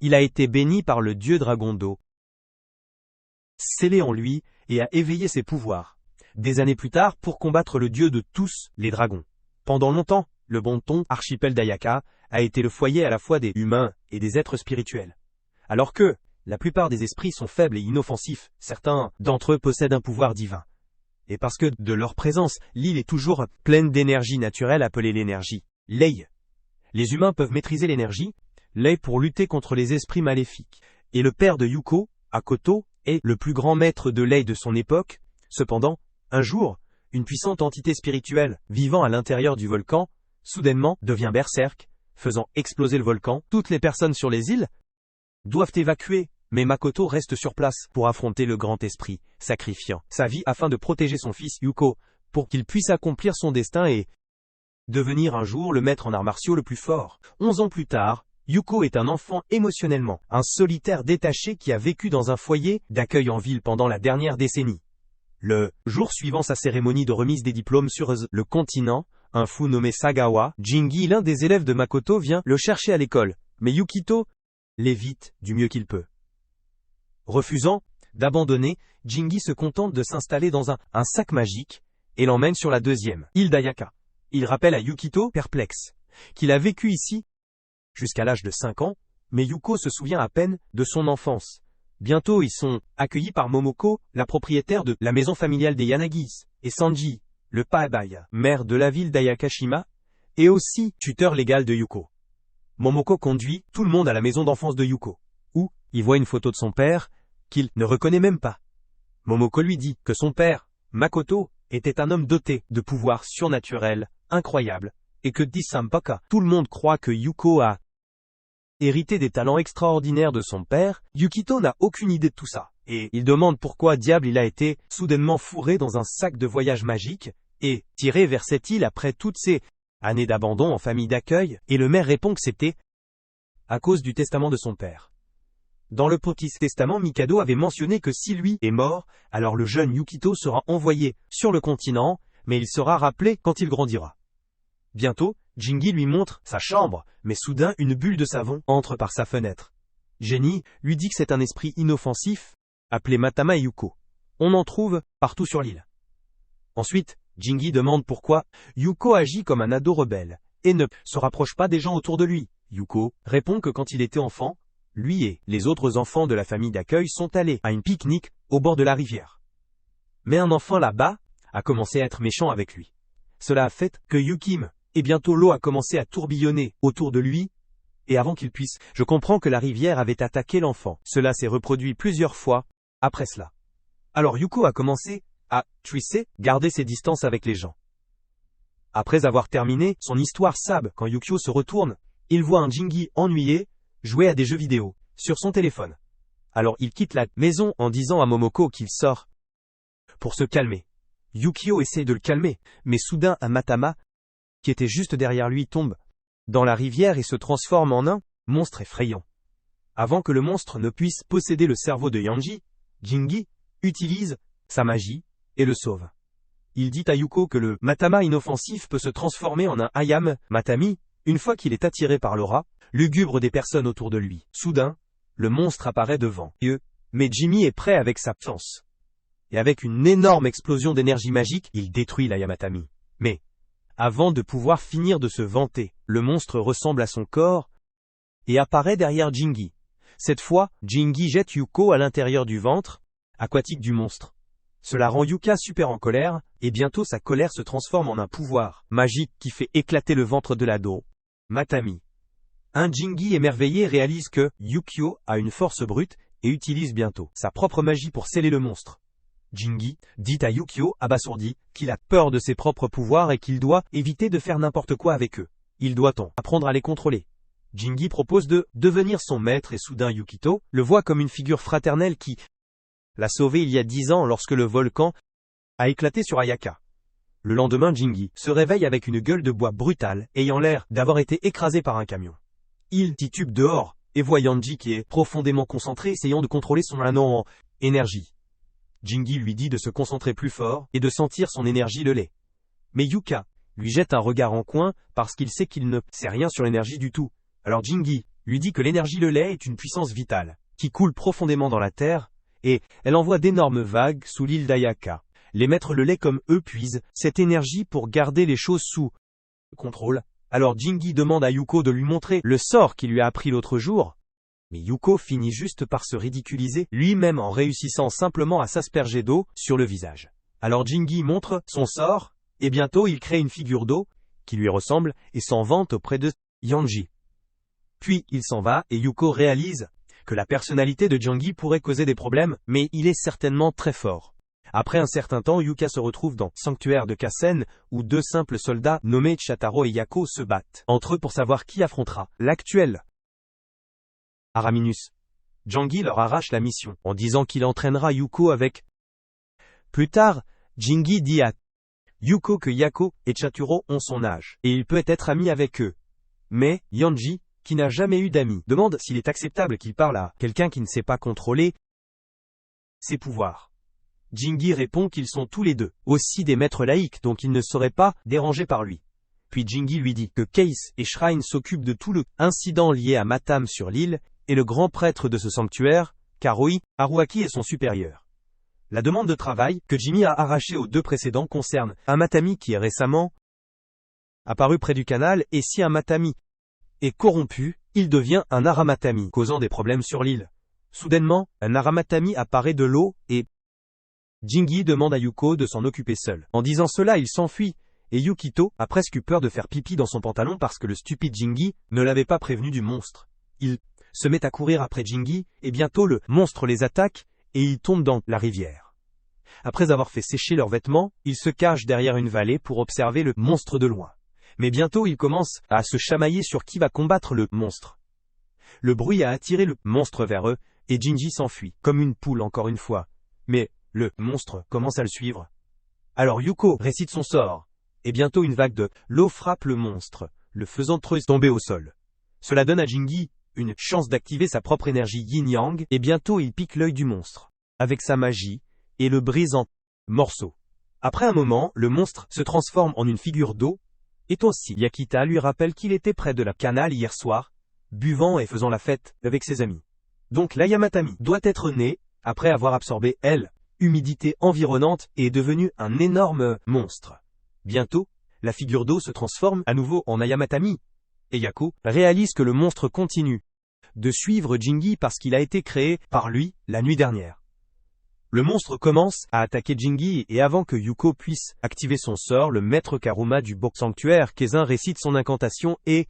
Il a été béni par le dieu dragon d'eau, scellé en lui, et a éveillé ses pouvoirs. Des années plus tard, pour combattre le dieu de tous, les dragons. Pendant longtemps, le Bonton, archipel d'Ayaka, a été le foyer à la fois des humains et des êtres spirituels. Alors que, la plupart des esprits sont faibles et inoffensifs, certains d'entre eux possèdent un pouvoir divin. Et parce que, de leur présence, l'île est toujours pleine d'énergie naturelle appelée l'énergie, Lei. Les humains peuvent maîtriser l'énergie, Lei pour lutter contre les esprits maléfiques. Et le père de Yuko, Akoto, est le plus grand maître de Lei de son époque. Cependant, un jour, une puissante entité spirituelle, vivant à l'intérieur du volcan, soudainement devient berserk, faisant exploser le volcan. Toutes les personnes sur les îles doivent évacuer, mais Makoto reste sur place pour affronter le grand esprit, sacrifiant sa vie afin de protéger son fils Yuko, pour qu'il puisse accomplir son destin et devenir un jour le maître en arts martiaux le plus fort. 11 ans plus tard, Yuko est un enfant émotionnellement, un solitaire détaché qui a vécu dans un foyer d'accueil en ville pendant la dernière décennie. Le jour suivant sa cérémonie de remise des diplômes sur le continent, un fou nommé Sagawa, Jingi, l'un des élèves de Makoto, vient le chercher à l'école, mais Yukito l'évite du mieux qu'il peut. Refusant d'abandonner, Jingi se contente de s'installer dans un sac magique et l'emmène sur la deuxième île d'Ayaka. Il rappelle à Yukito, perplexe, qu'il a vécu ici jusqu'à l'âge de 5 ans, mais Yuko se souvient à peine de son enfance. Bientôt ils sont accueillis par Momoko, la propriétaire de la maison familiale des Yanagis, et Sanji, le Paabaya, maire de la ville d'Ayakashima, et aussi tuteur légal de Yuko. Momoko conduit tout le monde à la maison d'enfance de Yuko, où il voit une photo de son père, qu'il ne reconnaît même pas. Momoko lui dit que son père, Makoto, était un homme doté de pouvoirs surnaturels, incroyables, et que Disampaka, tout le monde croit que Yuko a hérité des talents extraordinaires de son père. Yukito n'a aucune idée de tout ça, et il demande pourquoi diable il a été soudainement fourré dans un sac de voyage magique, et tiré vers cette île après toutes ces années d'abandon en famille d'accueil, et le maire répond que c'était à cause du testament de son père. Dans le petit testament, Mikado avait mentionné que si lui est mort, alors le jeune Yukito sera envoyé sur le continent, mais il sera rappelé quand il grandira. Bientôt, Jingi lui montre sa chambre, mais soudain une bulle de savon entre par sa fenêtre. Jenny lui dit que c'est un esprit inoffensif, appelé Matama et Yuko. On en trouve partout sur l'île. Ensuite, Jingi demande pourquoi Yuko agit comme un ado rebelle, et ne se rapproche pas des gens autour de lui. Yuko répond que quand il était enfant, lui et les autres enfants de la famille d'accueil sont allés à une pique-nique au bord de la rivière. Mais un enfant là-bas a commencé à être méchant avec lui. Cela a fait que Yukim, et bientôt l'eau a commencé à tourbillonner autour de lui, et avant qu'il puisse, je comprends que la rivière avait attaqué l'enfant. Cela s'est reproduit plusieurs fois après cela. Alors Yuko a commencé à garder ses distances avec les gens. Après avoir terminé son histoire Sab, quand Yukio se retourne, il voit un Jingi ennuyé jouer à des jeux vidéo sur son téléphone. Alors il quitte la maison en disant à Momoko qu'il sort pour se calmer. Yukio essaie de le calmer, mais soudain un Matama, qui était juste derrière lui, tombe dans la rivière et se transforme en un monstre effrayant. Avant que le monstre ne puisse posséder le cerveau de Yanji, Jingi utilise sa magie et le sauve. Il dit à Yuko que le Matama inoffensif peut se transformer en un Hayam Matami, une fois qu'il est attiré par l'aura lugubre des personnes autour de lui. Soudain, le monstre apparaît devant eux, mais Jimmy est prêt avec sa puissance. Et avec une énorme explosion d'énergie magique, il détruit la Yamatami. Mais, avant de pouvoir finir de se vanter, le monstre ressemble à son corps et apparaît derrière Jingi. Cette fois, Jingi jette Yuko à l'intérieur du ventre aquatique du monstre. Cela rend Yuka super en colère, et bientôt sa colère se transforme en un pouvoir magique qui fait éclater le ventre de l'ado Matami. Un Jingi émerveillé réalise que Yukio a une force brute et utilise bientôt sa propre magie pour sceller le monstre. Jingi dit à Yukio, abasourdi, qu'il a peur de ses propres pouvoirs et qu'il doit éviter de faire n'importe quoi avec eux. Il doit-on apprendre à les contrôler? Jingi propose de devenir son maître et soudain Yukito le voit comme une figure fraternelle qui l'a sauvé il y a 10 ans lorsque le volcan a éclaté sur Ayaka. Le lendemain, Jingi se réveille avec une gueule de bois brutale, ayant l'air d'avoir été écrasé par un camion. Il titube dehors, et voit Yanji qui est profondément concentré essayant de contrôler son anneau en énergie. Jingi lui dit de se concentrer plus fort et de sentir son énergie le lait. Mais Yuka lui jette un regard en coin parce qu'il sait qu'il ne sait rien sur l'énergie du tout. Alors Jingi lui dit que l'énergie le lait est une puissance vitale, qui coule profondément dans la terre, et elle envoie d'énormes vagues sous l'île d'Ayaka. Les maîtres le lait comme eux puisent cette énergie pour garder les choses sous contrôle. Alors Jingi demande à Yuko de lui montrer le sort qu'il lui a appris l'autre jour. Mais Yuko finit juste par se ridiculiser lui-même en réussissant simplement à s'asperger d'eau sur le visage. Alors Jingi montre son sort, et bientôt il crée une figure d'eau qui lui ressemble et s'en vante auprès de Yanji. Puis il s'en va et Yuko réalise que la personnalité de Jingi pourrait causer des problèmes, mais il est certainement très fort. Après un certain temps, Yuka se retrouve dans le sanctuaire de Kasen, où deux simples soldats nommés Chataro et Yako se battent entre eux pour savoir qui affrontera l'actuel Araminus. Jingi leur arrache la mission, en disant qu'il entraînera Yuko avec. Plus tard, Jingi dit à Yuko que Yako et Chaturo ont son âge, et il peut être ami avec eux. Mais, Yanji, qui n'a jamais eu d'amis, demande s'il est acceptable qu'il parle à quelqu'un qui ne sait pas contrôler ses pouvoirs. Jingi répond qu'ils sont tous les deux aussi des maîtres laïcs, donc ils ne seraient pas dérangés par lui. Puis Jingi lui dit que Case et Shrine s'occupent de tout le incident lié à Matam sur l'île, et le grand prêtre de ce sanctuaire, Karoi Haruaki, est son supérieur. La demande de travail que Jimmy a arrachée aux deux précédents concerne un Matami qui est récemment apparu près du canal, et si un Matami est corrompu, il devient un Aramatami, causant des problèmes sur l'île. Soudainement, un Aramatami apparaît de l'eau, et Jingi demande à Yuko de s'en occuper seul. En disant cela, il s'enfuit, et Yukito a presque eu peur de faire pipi dans son pantalon parce que le stupide Jingi ne l'avait pas prévenu du monstre. Il se met à courir après Jingi, et bientôt le monstre les attaque, et ils tombent dans la rivière. Après avoir fait sécher leurs vêtements, ils se cachent derrière une vallée pour observer le monstre de loin. Mais bientôt ils commencent à se chamailler sur qui va combattre le monstre. Le bruit a attiré le monstre vers eux, et Jingi s'enfuit, comme une poule encore une fois. Mais le monstre commence à le suivre. Alors Yuko récite son sort, et bientôt une vague de l'eau frappe le monstre, le faisant tomber au sol. Cela donne à Jingi une chance d'activer sa propre énergie yin-yang, et bientôt il pique l'œil du monstre, avec sa magie, et le brise en morceaux. Après un moment, le monstre se transforme en une figure d'eau, et aussi Yakita lui rappelle qu'il était près de la canal hier soir, buvant et faisant la fête avec ses amis. Donc l'Ayamatami doit être né, après avoir absorbé humidité environnante, et est devenu un énorme monstre. Bientôt, la figure d'eau se transforme à nouveau en Ayamatami, et Yako réalise que le monstre continue de suivre Jingi parce qu'il a été créé par lui la nuit dernière. Le monstre commence à attaquer Jingi, et avant que Yuko puisse activer son sort, le maître Karuma du beau sanctuaire Kezin récite son incantation et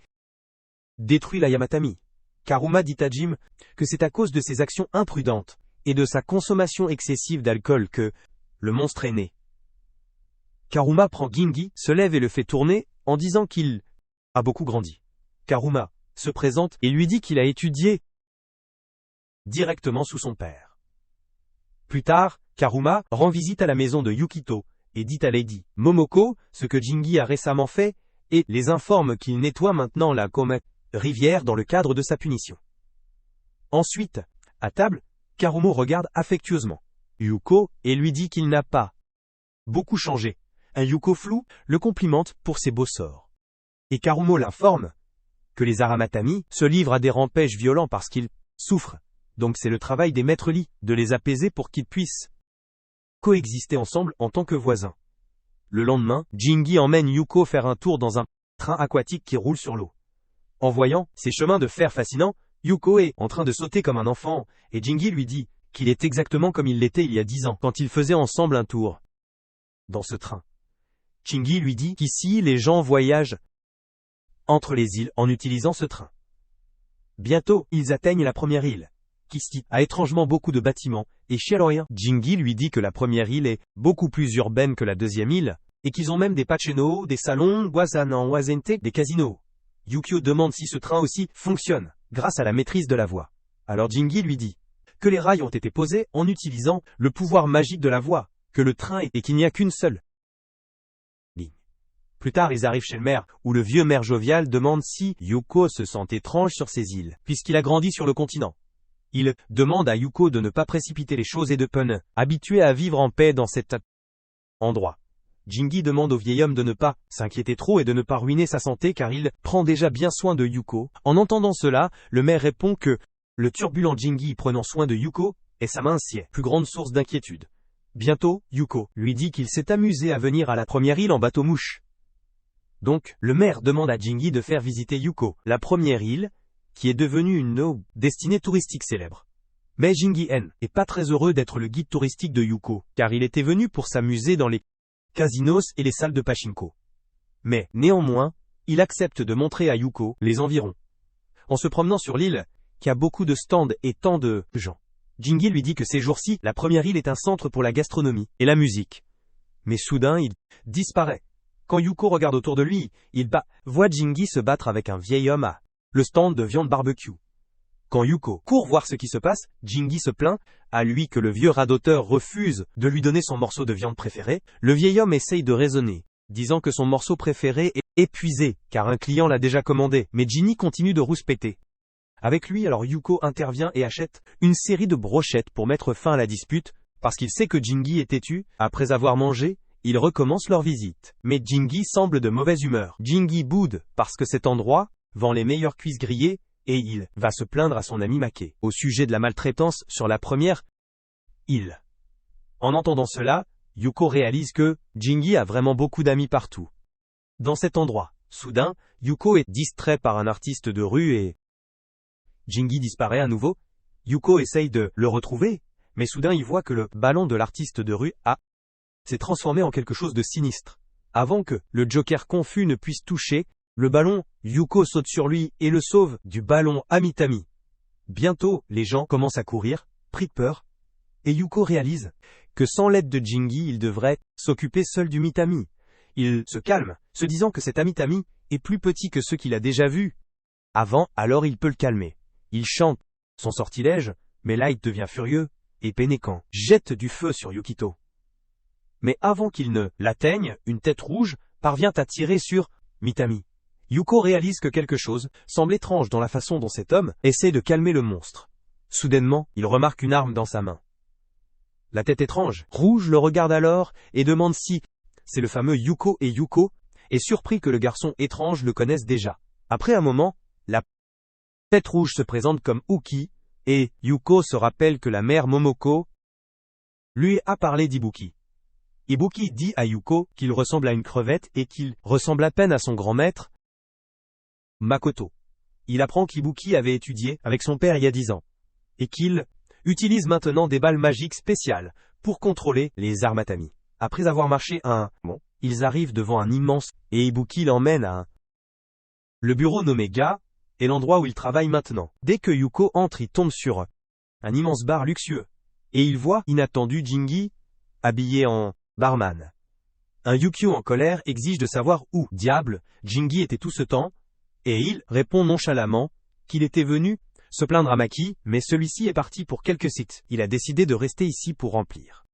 détruit l'Ayamatami. Karuma dit à Jim que c'est à cause de ses actions imprudentes et de sa consommation excessive d'alcool que le monstre est né. Karuma prend Jingi, se lève et le fait tourner, en disant qu'il a beaucoup grandi. Karuma se présente et lui dit qu'il a étudié directement sous son père. Plus tard, Karuma rend visite à la maison de Yukito, et dit à Lady Momoko ce que Jingi a récemment fait, et les informe qu'il nettoie maintenant la rivière dans le cadre de sa punition. Ensuite, à table, Karumo regarde affectueusement Yuko et lui dit qu'il n'a pas beaucoup changé. Un Yuko flou le complimente pour ses beaux sorts. Et Karumo l'informe que les Aramatami se livrent à des rampages violents parce qu'ils souffrent. Donc c'est le travail des maîtres lits de les apaiser pour qu'ils puissent coexister ensemble en tant que voisins. Le lendemain, Jingi emmène Yuko faire un tour dans un train aquatique qui roule sur l'eau. En voyant ces chemins de fer fascinants, Yuko est en train de sauter comme un enfant, et Jingi lui dit qu'il est exactement comme il l'était il y a 10 ans, quand ils faisaient ensemble un tour dans ce train. Jingi lui dit qu'ici les gens voyagent entre les îles en utilisant ce train. Bientôt, ils atteignent la première île, qui a étrangement beaucoup de bâtiments, et Shiroya Jingi lui dit que la première île est beaucoup plus urbaine que la deuxième île, et qu'ils ont même des pacheno, des salons, wazanan wazente, des casinos. Yukio demande si ce train aussi fonctionne, grâce à la maîtrise de la voix. Alors Jingi lui dit que les rails ont été posés en utilisant le pouvoir magique de la voix, que le train et qu'il n'y a qu'une seule ligne. Plus tard, ils arrivent chez le maire, où le vieux maire jovial demande si Yuko se sent étrange sur ces îles, puisqu'il a grandi sur le continent. Il demande à Yuko de ne pas précipiter les choses et de habitué à vivre en paix dans cet endroit. Jingi demande au vieil homme de ne pas s'inquiéter trop et de ne pas ruiner sa santé car il prend déjà bien soin de Yuko. En entendant cela, le maire répond que le turbulent Jingi prenant soin de Yuko est sa mince plus grande source d'inquiétude. Bientôt, Yuko lui dit qu'il s'est amusé à venir à la première île en bateau-mouche. Donc, le maire demande à Jingi de faire visiter Yuko, la première île, qui est devenue une destinée touristique célèbre. Mais Jingi n'est pas très heureux d'être le guide touristique de Yuko, car il était venu pour s'amuser dans les casinos et les salles de pachinko. Mais, néanmoins, il accepte de montrer à Yuko les environs. En se promenant sur l'île, qui a beaucoup de stands et tant de gens, Jingi lui dit que ces jours-ci, la première île est un centre pour la gastronomie et la musique. Mais soudain, il disparaît. Quand Yuko regarde autour de lui, il voit Jingi se battre avec un vieil homme à le stand de viande barbecue. Quand Yuko court voir ce qui se passe, Jingi se plaint à lui que le vieux radoteur refuse de lui donner son morceau de viande préféré. Le vieil homme essaye de raisonner, disant que son morceau préféré est épuisé, car un client l'a déjà commandé, mais Jingi continue de rouspéter. Avec lui, alors Yuko intervient et achète une série de brochettes pour mettre fin à la dispute, parce qu'il sait que Jingi est têtu. Après avoir mangé, ils recommencent leur visite. Mais Jingi semble de mauvaise humeur. Jingi boude parce que cet endroit vend les meilleures cuisses grillées et il va se plaindre à son ami Make au sujet de la maltraitance sur la première île. En entendant cela, Yuko réalise que Jingi a vraiment beaucoup d'amis partout. Dans cet endroit, soudain, Yuko est distrait par un artiste de rue et Jingi disparaît à nouveau. Yuko essaye de le retrouver, mais soudain il voit que le ballon de l'artiste de rue s'est transformé en quelque chose de sinistre. Avant que le Joker confus ne puisse toucher le ballon, Yuko saute sur lui et le sauve du ballon Amitami. Bientôt, les gens commencent à courir, pris de peur, et Yuko réalise que sans l'aide de Jingi, il devrait s'occuper seul du Mitami. Il se calme, se disant que cet Amitami est plus petit que ceux qu'il a déjà vus avant, alors il peut le calmer. Il chante son sortilège, mais Light devient furieux et Pénécan jette du feu sur Yukito. Mais avant qu'il ne l'atteigne, une tête rouge parvient à tirer sur Mitami. Yuko réalise que quelque chose semble étrange dans la façon dont cet homme essaie de calmer le monstre. Soudainement, il remarque une arme dans sa main. La tête étrange, rouge, le regarde alors et demande si c'est le fameux Yuko, et Yuko est surpris que le garçon étrange le connaisse déjà. Après un moment, la tête rouge se présente comme Uki, et Yuko se rappelle que la mère Momoko lui a parlé d'Ibuki. Ibuki dit à Yuko qu'il ressemble à une crevette et qu'il ressemble à peine à son grand maître, Makoto. Il apprend qu'Ibuki avait étudié avec son père il y a 10 ans, et qu'il utilise maintenant des balles magiques spéciales pour contrôler les Armatami. Après avoir marché ils arrivent devant un immense, et Ibuki l'emmène à le bureau nommé Ga, et l'endroit où il travaille maintenant. Dès que Yuko entre, il tombe sur un immense bar luxueux, et il voit inattendu Jingi, habillé en barman. Un Yukio en colère exige de savoir où, diable, Jingi était tout ce temps, et il répond nonchalamment qu'il était venu se plaindre à Maki, mais celui-ci est parti pour quelques sites. Il a décidé de rester ici pour remplir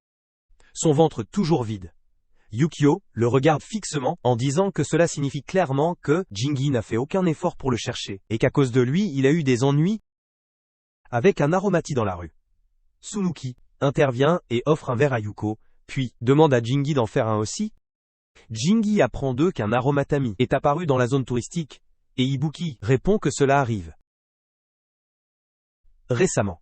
son ventre toujours vide. Yukio le regarde fixement en disant que cela signifie clairement que Jingi n'a fait aucun effort pour le chercher, et qu'à cause de lui, il a eu des ennuis avec un aromati dans la rue. Tsunuki intervient et offre un verre à Yuko, puis demande à Jingi d'en faire un aussi. Jingi apprend d'eux qu'un aromatami est apparu dans la zone touristique, et Ibuki répond que cela arrive récemment.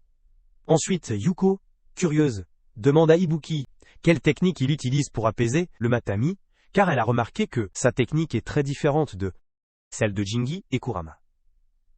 Ensuite, Yuko, curieuse, demande à Ibuki quelle technique il utilise pour apaiser le matami, car elle a remarqué que sa technique est très différente de celle de Jingi et Kurama.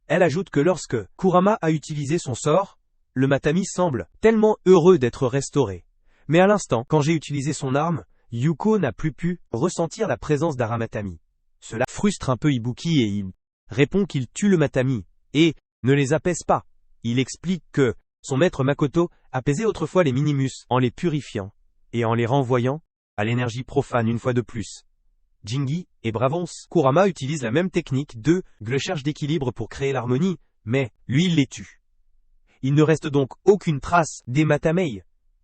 Elle ajoute que lorsque Kurama a utilisé son sort, le matami semble tellement heureux d'être restauré. Mais à l'instant, quand j'ai utilisé son arme, Yuko n'a plus pu ressentir la présence d'Aramatami. Cela frustre un peu Ibuki et il répond qu'il tue le matami, et ne les apaise pas. Il explique que son maître Makoto apaisait autrefois les minimus en les purifiant, et en les renvoyant à l'énergie profane une fois de plus. Jingi et Bravons Kurama utilisent la même technique de recherche d'équilibre pour créer l'harmonie, mais lui il les tue. Il ne reste donc aucune trace des Matamei.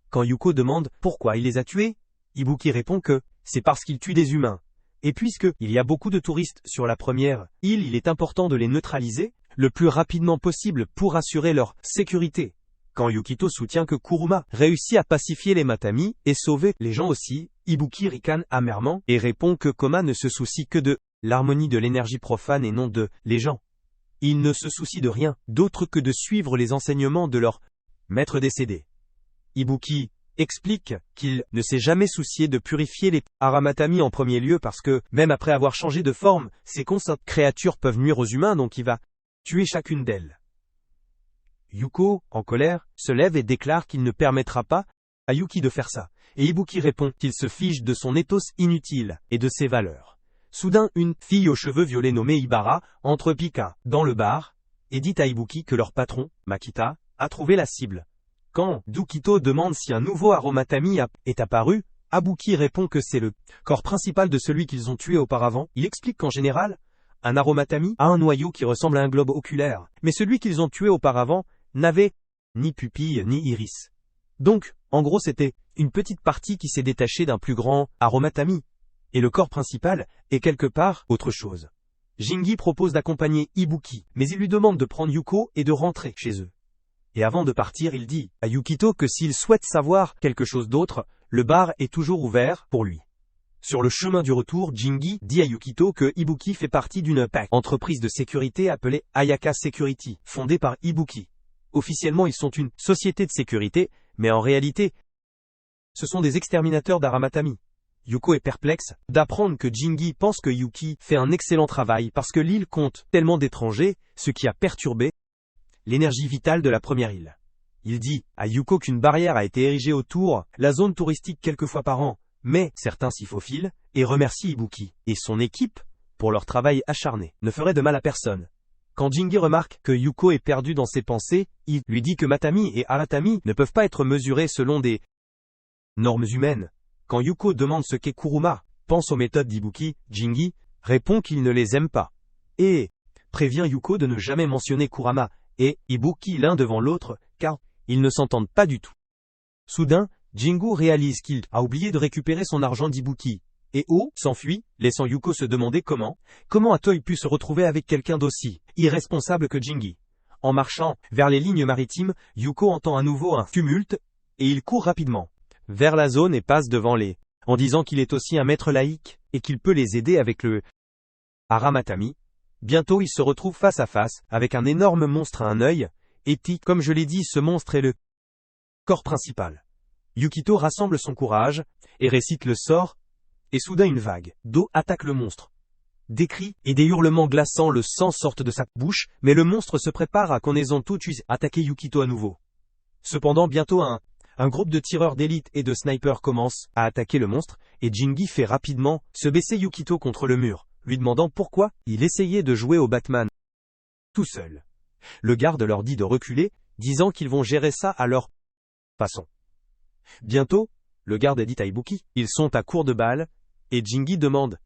Quand Yuko demande pourquoi il les a tués, Ibuki répond que c'est parce qu'il tue des humains. Et puisque il y a beaucoup de touristes sur la première île, il est important de les neutraliser le plus rapidement possible pour assurer leur sécurité. Quand Yukito soutient que Kuruma réussit à pacifier les Matami et sauver les gens aussi, Ibuki ricane amèrement et répond que Koma ne se soucie que de l'harmonie de l'énergie profane et non de les gens. Il ne se soucie de rien d'autre que de suivre les enseignements de leur maître décédé. Ibuki explique qu'il ne s'est jamais soucié de purifier les Haramatami en premier lieu parce que, même après avoir changé de forme, ces constantes créatures peuvent nuire aux humains, donc il va tuer chacune d'elles. Yuko, en colère, se lève et déclare qu'il ne permettra pas à Yuki de faire ça, et Ibuki répond qu'il se fiche de son ethos inutile et de ses valeurs. Soudain, une fille aux cheveux violets nommée Ibara entre Pika dans le bar et dit à Ibuki que leur patron, Makita, a trouvé la cible. Quand Dukito demande si un nouveau Haramatami est apparu, Ibuki répond que c'est le corps principal de celui qu'ils ont tué auparavant. Il explique qu'en général, un Haramatami a un noyau qui ressemble à un globe oculaire, mais celui qu'ils ont tué auparavant n'avait ni pupille ni iris. Donc, en gros, c'était une petite partie qui s'est détachée d'un plus grand Haramatami, et le corps principal est quelque part autre chose. Jingi propose d'accompagner Ibuki, mais il lui demande de prendre Yuko et de rentrer chez eux. Et avant de partir, il dit à Yukito que s'il souhaite savoir quelque chose d'autre, le bar est toujours ouvert pour lui. Sur le chemin du retour, Jingi dit à Yukito que Ibuki fait partie d'une entreprise de sécurité appelée Ayaka Security, fondée par Ibuki. Officiellement, ils sont une société de sécurité, mais en réalité, ce sont des exterminateurs d'Haramatami. Yuko est perplexe d'apprendre que Jingi pense que Yuki fait un excellent travail parce que l'île compte tellement d'étrangers, ce qui a perturbé l'énergie vitale de la première île. Il dit à Yuko qu'une barrière a été érigée autour la zone touristique quelques fois par an, mais certains s'y faufilent et remercie Ibuki et son équipe pour leur travail acharné, ne ferait de mal à personne. Quand Jingi remarque que Yuko est perdu dans ses pensées, il lui dit que Matami et Haratami ne peuvent pas être mesurés selon des normes humaines. Quand Yuko demande ce qu'est Kuruma, pense aux méthodes d'Ibuki, Jingi répond qu'il ne les aime pas et prévient Yuko de ne jamais mentionner Kurama et Ibuki l'un devant l'autre, car ils ne s'entendent pas du tout. Soudain, Jingu réalise qu'il a oublié de récupérer son argent d'Ibuki, et s'enfuit, laissant Yuko se demander comment a-t-il pu se retrouver avec quelqu'un d'aussi irresponsable que Jingi. En marchant vers les lignes maritimes, Yuko entend à nouveau un tumulte, et il court rapidement vers la zone et passe devant en disant qu'il est aussi un maître laïque, et qu'il peut les aider avec le Haramatami. Bientôt il se retrouve face à face, avec un énorme monstre à un œil, et comme je l'ai dit, ce monstre est le corps principal. Yukito rassemble son courage, et récite le sort, et soudain une vague d'eau attaque le monstre. Des cris et des hurlements glaçants, le sang sortent de sa bouche, mais le monstre se prépare à qu'on ait tout attaquer Yukito à nouveau. Cependant, bientôt un groupe de tireurs d'élite et de snipers commence à attaquer le monstre, et Jingi fait rapidement se baisser Yukito contre le mur, lui demandant pourquoi il essayait de jouer au Batman tout seul. Le garde leur dit de reculer, disant qu'ils vont gérer ça à leur façon. Bientôt, le garde dit à Ibuki, ils sont à court de balles, et Jingi demande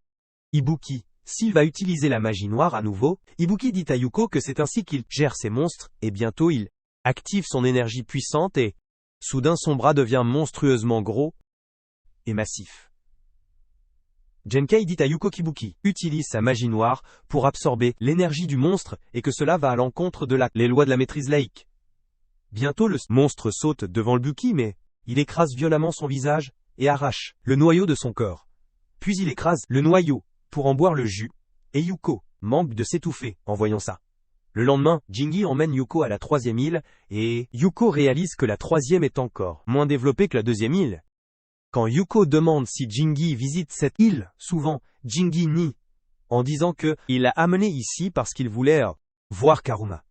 Ibuki s'il va utiliser la magie noire à nouveau. Ibuki dit à Yuko que c'est ainsi qu'il gère ses monstres, et bientôt il active son énergie puissante et, soudain son bras devient monstrueusement gros et massif. Genkei dit à Yuko qu'Ibuki utilise sa magie noire pour absorber l'énergie du monstre et que cela va à l'encontre de les lois de la maîtrise laïque. Bientôt le monstre saute devant le Buki, mais il écrase violemment son visage et arrache le noyau de son corps. Puis il écrase le noyau pour en boire le jus, et Yuko manque de s'étouffer en voyant ça. Le lendemain, Jingi emmène Yuko à la 3e île, et Yuko réalise que la 3e est encore moins développée que la 2e île. Quand Yuko demande si Jingi visite cette île, souvent, Jingi nie, en disant que il l'a amené ici parce qu'il voulait voir Karuma.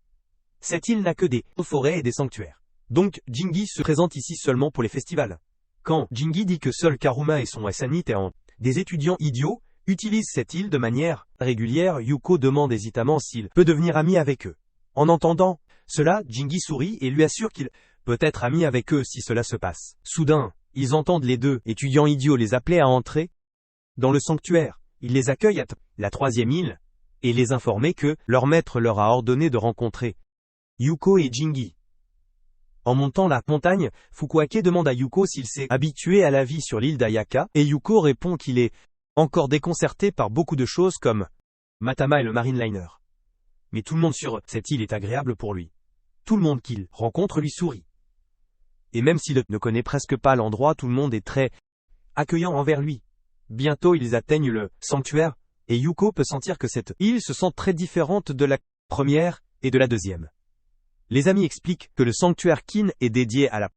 Cette île n'a que des forêts et des sanctuaires. Donc, Jingi se présente ici seulement pour les festivals. Quand Jingi dit que seul Karuma et son Sanit des étudiants idiots, utilisent cette île de manière régulière, Yuko demande hésitamment s'il peut devenir ami avec eux. En entendant cela, Jingi sourit et lui assure qu'il peut être ami avec eux si cela se passe. Soudain, ils entendent les deux étudiants idiots les appeler à entrer dans le sanctuaire. Ils les accueillent à la 3e île et les informer que leur maître leur a ordonné de rencontrer Yuko et Jingi. En montant la montagne, Fukuake demande à Yuko s'il s'est habitué à la vie sur l'île d'Ayaka, et Yuko répond qu'il est encore déconcerté par beaucoup de choses comme Matama et le Marine Liner. Mais tout le monde sur cette île est agréable pour lui. Tout le monde qu'il rencontre lui sourit. Et même s'il ne connaît presque pas l'endroit, tout le monde est très accueillant envers lui. Bientôt ils atteignent le sanctuaire, et Yuko peut sentir que cette île se sent très différente de la première et de la deuxième. Les amis expliquent que le sanctuaire Kin est dédié à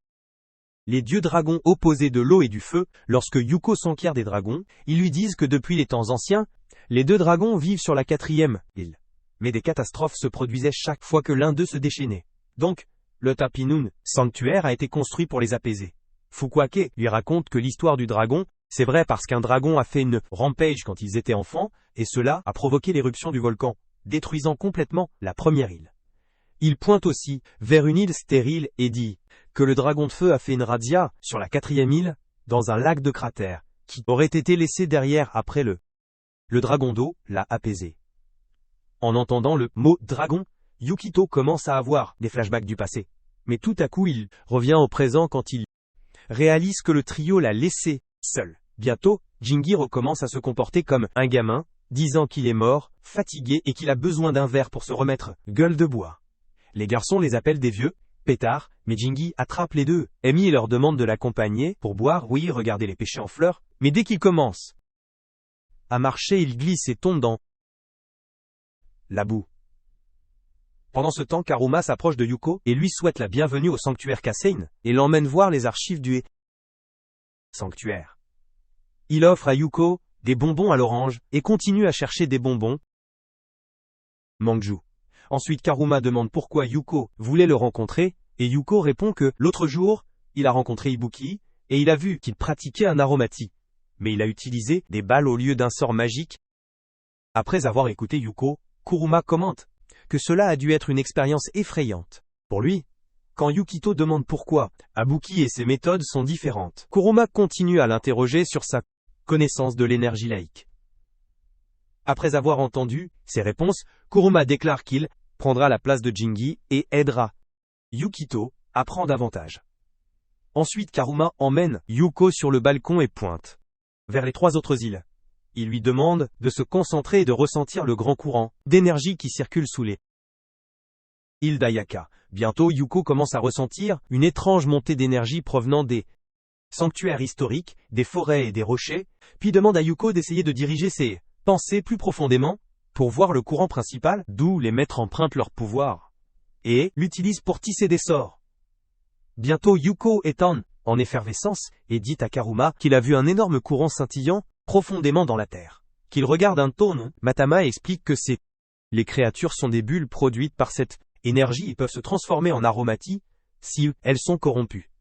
les dieux dragons opposés de l'eau et du feu. Lorsque Yuko s'enquiert des dragons, ils lui disent que depuis les temps anciens, les deux dragons vivent sur la quatrième île. Mais des catastrophes se produisaient chaque fois que l'un d'eux se déchaînait. Donc, le Tapinun sanctuaire a été construit pour les apaiser. Fukuake lui raconte que l'histoire du dragon, c'est vrai parce qu'un dragon a fait une rampage quand ils étaient enfants, et cela a provoqué l'éruption du volcan, détruisant complètement la première île. Il pointe aussi vers une île stérile et dit que le dragon de feu a fait une razzia sur la quatrième île, dans un lac de cratère, qui aurait été laissé derrière après le dragon d'eau l'a apaisé. En entendant le mot dragon, Yukito commence à avoir des flashbacks du passé. Mais tout à coup il revient au présent quand il réalise que le trio l'a laissé seul. Bientôt, Jingi recommence à se comporter comme un gamin, disant qu'il est mort, fatigué et qu'il a besoin d'un verre pour se remettre gueule de bois. Les garçons les appellent des vieux pétards, mais Jingi attrape les deux. Amy leur demande de l'accompagner pour boire, oui, regarder les pêchers en fleurs, mais dès qu'il commence à marcher, il glisse et tombe dans la boue. Pendant ce temps, Karuma s'approche de Yuko et lui souhaite la bienvenue au sanctuaire Kasein et l'emmène voir les archives du sanctuaire. Il offre à Yuko des bonbons à l'orange et continue à chercher des bonbons Mangju. Ensuite, Karuma demande pourquoi Yuko voulait le rencontrer et Yuko répond que l'autre jour, il a rencontré Ibuki et il a vu qu'il pratiquait un aromati. Mais il a utilisé des balles au lieu d'un sort magique. Après avoir écouté Yuko, Kuruma commente que cela a dû être une expérience effrayante. Pour lui, quand Yukito demande pourquoi Ibuki et ses méthodes sont différentes, Kuruma continue à l'interroger sur sa connaissance de l'énergie laïque. Après avoir entendu ses réponses, Kuruma déclare qu'il prendra la place de Jingi et aidera Yukito à prendre davantage. Ensuite, Karuma emmène Yuko sur le balcon et pointe vers les 3 autres îles. Il lui demande de se concentrer et de ressentir le grand courant d'énergie qui circule sous les îles d'Ayaka. Bientôt, Yuko commence à ressentir une étrange montée d'énergie provenant des sanctuaires historiques, des forêts et des rochers, puis demande à Yuko d'essayer de diriger ses pensées plus profondément pour voir le courant principal, d'où les maîtres empruntent leur pouvoir, et l'utilisent pour tisser des sorts. Bientôt, Yuko est en effervescence et dit à Karuma qu'il a vu un énorme courant scintillant profondément dans la terre. Qu'il regarde un tonneau, Matama explique que les créatures sont des bulles produites par cette énergie et peuvent se transformer en aromatis si elles sont corrompues.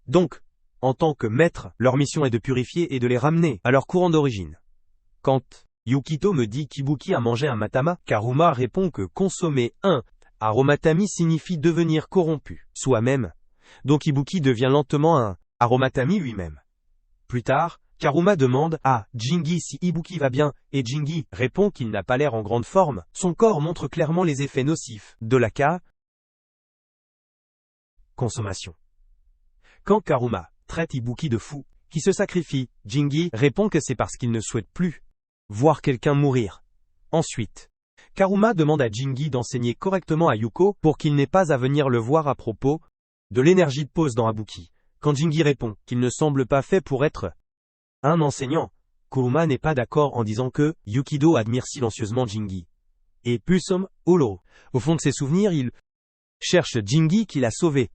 Donc, en tant que maître, leur mission est de purifier et de les ramener à leur courant d'origine. Quand Yukito me dit qu'Ibuki a mangé un matama, Karuma répond que consommer un aromatami signifie devenir corrompu soi-même. Donc Ibuki devient lentement un aromatami lui-même. Plus tard, Karuma demande à Jingi si Ibuki va bien, et Jingi répond qu'il n'a pas l'air en grande forme. Son corps montre clairement les effets nocifs de la consommation. Quand Karuma traite Ibuki de fou, qui se sacrifie, Jingi répond que c'est parce qu'il ne souhaite plus voir quelqu'un mourir. Ensuite, Karuma demande à Jingi d'enseigner correctement à Yuko pour qu'il n'ait pas à venir le voir à propos de l'énergie de pause dans Ibuki. Quand Jingi répond qu'il ne semble pas fait pour être un enseignant, Kuruma n'est pas d'accord en disant que Yukido admire silencieusement Jingi. Et Pusum Holo, au fond de ses souvenirs, il cherche Jingi qui l'a sauvé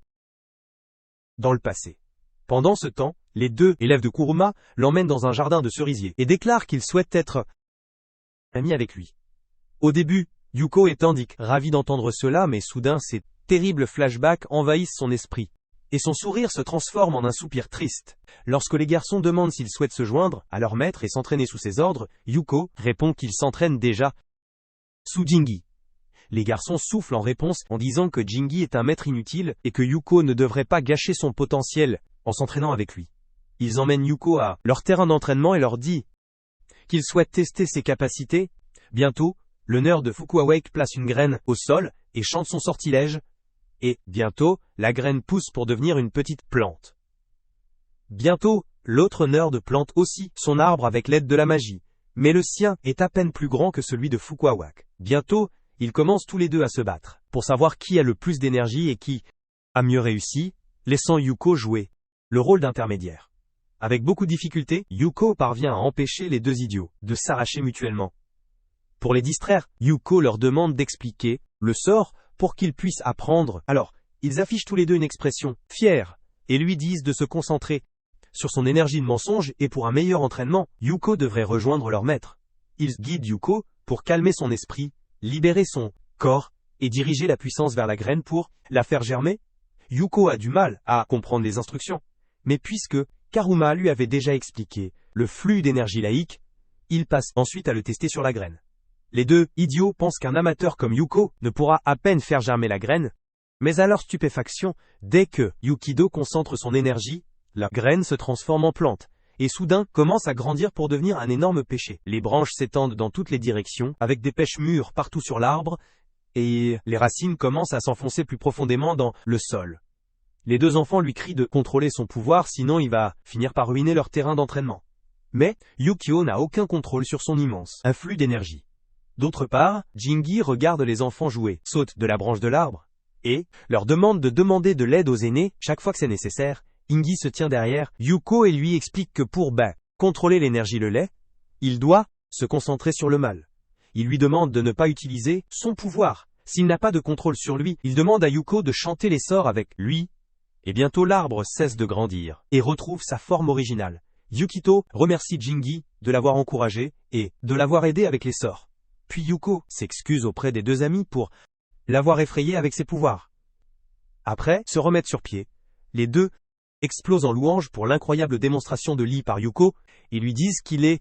dans le passé. Pendant ce temps, les 2 élèves de Kuruma l'emmènent dans un jardin de cerisiers et déclarent qu'ils souhaitent être amis avec lui. Au début, Yuko est ravi d'entendre cela, mais soudain ces terribles flashbacks envahissent son esprit. Et son sourire se transforme en un soupir triste. Lorsque les garçons demandent s'ils souhaitent se joindre à leur maître et s'entraîner sous ses ordres, Yuko répond qu'il s'entraîne déjà sous Jingi. Les garçons soufflent en réponse en disant que Jingi est un maître inutile et que Yuko ne devrait pas gâcher son potentiel en s'entraînant avec lui. Ils emmènent Yuko à leur terrain d'entraînement et leur disent qu'ils souhaitent tester ses capacités. Bientôt, le nerd de Fukuawake place une graine au sol et chante son sortilège. Et, bientôt, la graine pousse pour devenir une petite plante. Bientôt, l'autre nerd plante aussi son arbre avec l'aide de la magie. Mais le sien est à peine plus grand que celui de Fukuawake. Bientôt, ils commencent tous les deux à se battre, pour savoir qui a le plus d'énergie et qui a mieux réussi, laissant Yuko jouer le rôle d'intermédiaire. Avec beaucoup de difficultés, Yuko parvient à empêcher les deux idiots de s'arracher mutuellement. Pour les distraire, Yuko leur demande d'expliquer le sort pour qu'ils puissent apprendre. Alors, ils affichent tous les deux une expression fière et lui disent de se concentrer sur son énergie de mensonge et pour un meilleur entraînement, Yuko devrait rejoindre leur maître. Ils guident Yuko pour calmer son esprit, libérer son corps et diriger la puissance vers la graine pour la faire germer. Yuko a du mal à comprendre les instructions, mais puisque Karuma lui avait déjà expliqué le flux d'énergie laïque, il passe ensuite à le tester sur la graine. Les deux idiots pensent qu'un amateur comme Yuko ne pourra à peine faire germer la graine, mais à leur stupéfaction, dès que Yukido concentre son énergie, la graine se transforme en plante, et soudain commence à grandir pour devenir un énorme pêcher. Les branches s'étendent dans toutes les directions, avec des pêches mûres partout sur l'arbre, et les racines commencent à s'enfoncer plus profondément dans le sol. Les deux enfants lui crient de contrôler son pouvoir, sinon il va finir par ruiner leur terrain d'entraînement. Mais Yukio n'a aucun contrôle sur son immense afflux d'énergie. D'autre part, Jingi regarde les enfants jouer, saute de la branche de l'arbre, et leur demande de demander de l'aide aux aînés chaque fois que c'est nécessaire. Ingi se tient derrière Yuko et lui explique que pour contrôler l'énergie le lait, il doit se concentrer sur le mal. Il lui demande de ne pas utiliser son pouvoir. S'il n'a pas de contrôle sur lui, il demande à Yuko de chanter les sorts avec lui, et bientôt l'arbre cesse de grandir et retrouve sa forme originale. Yukito remercie Jingi de l'avoir encouragé et de l'avoir aidé avec les sorts. Puis Yuko s'excuse auprès des deux amis pour l'avoir effrayé avec ses pouvoirs. Après se remettre sur pied, les deux explosent en louange pour l'incroyable démonstration de Lee par Yuko et lui disent qu'il est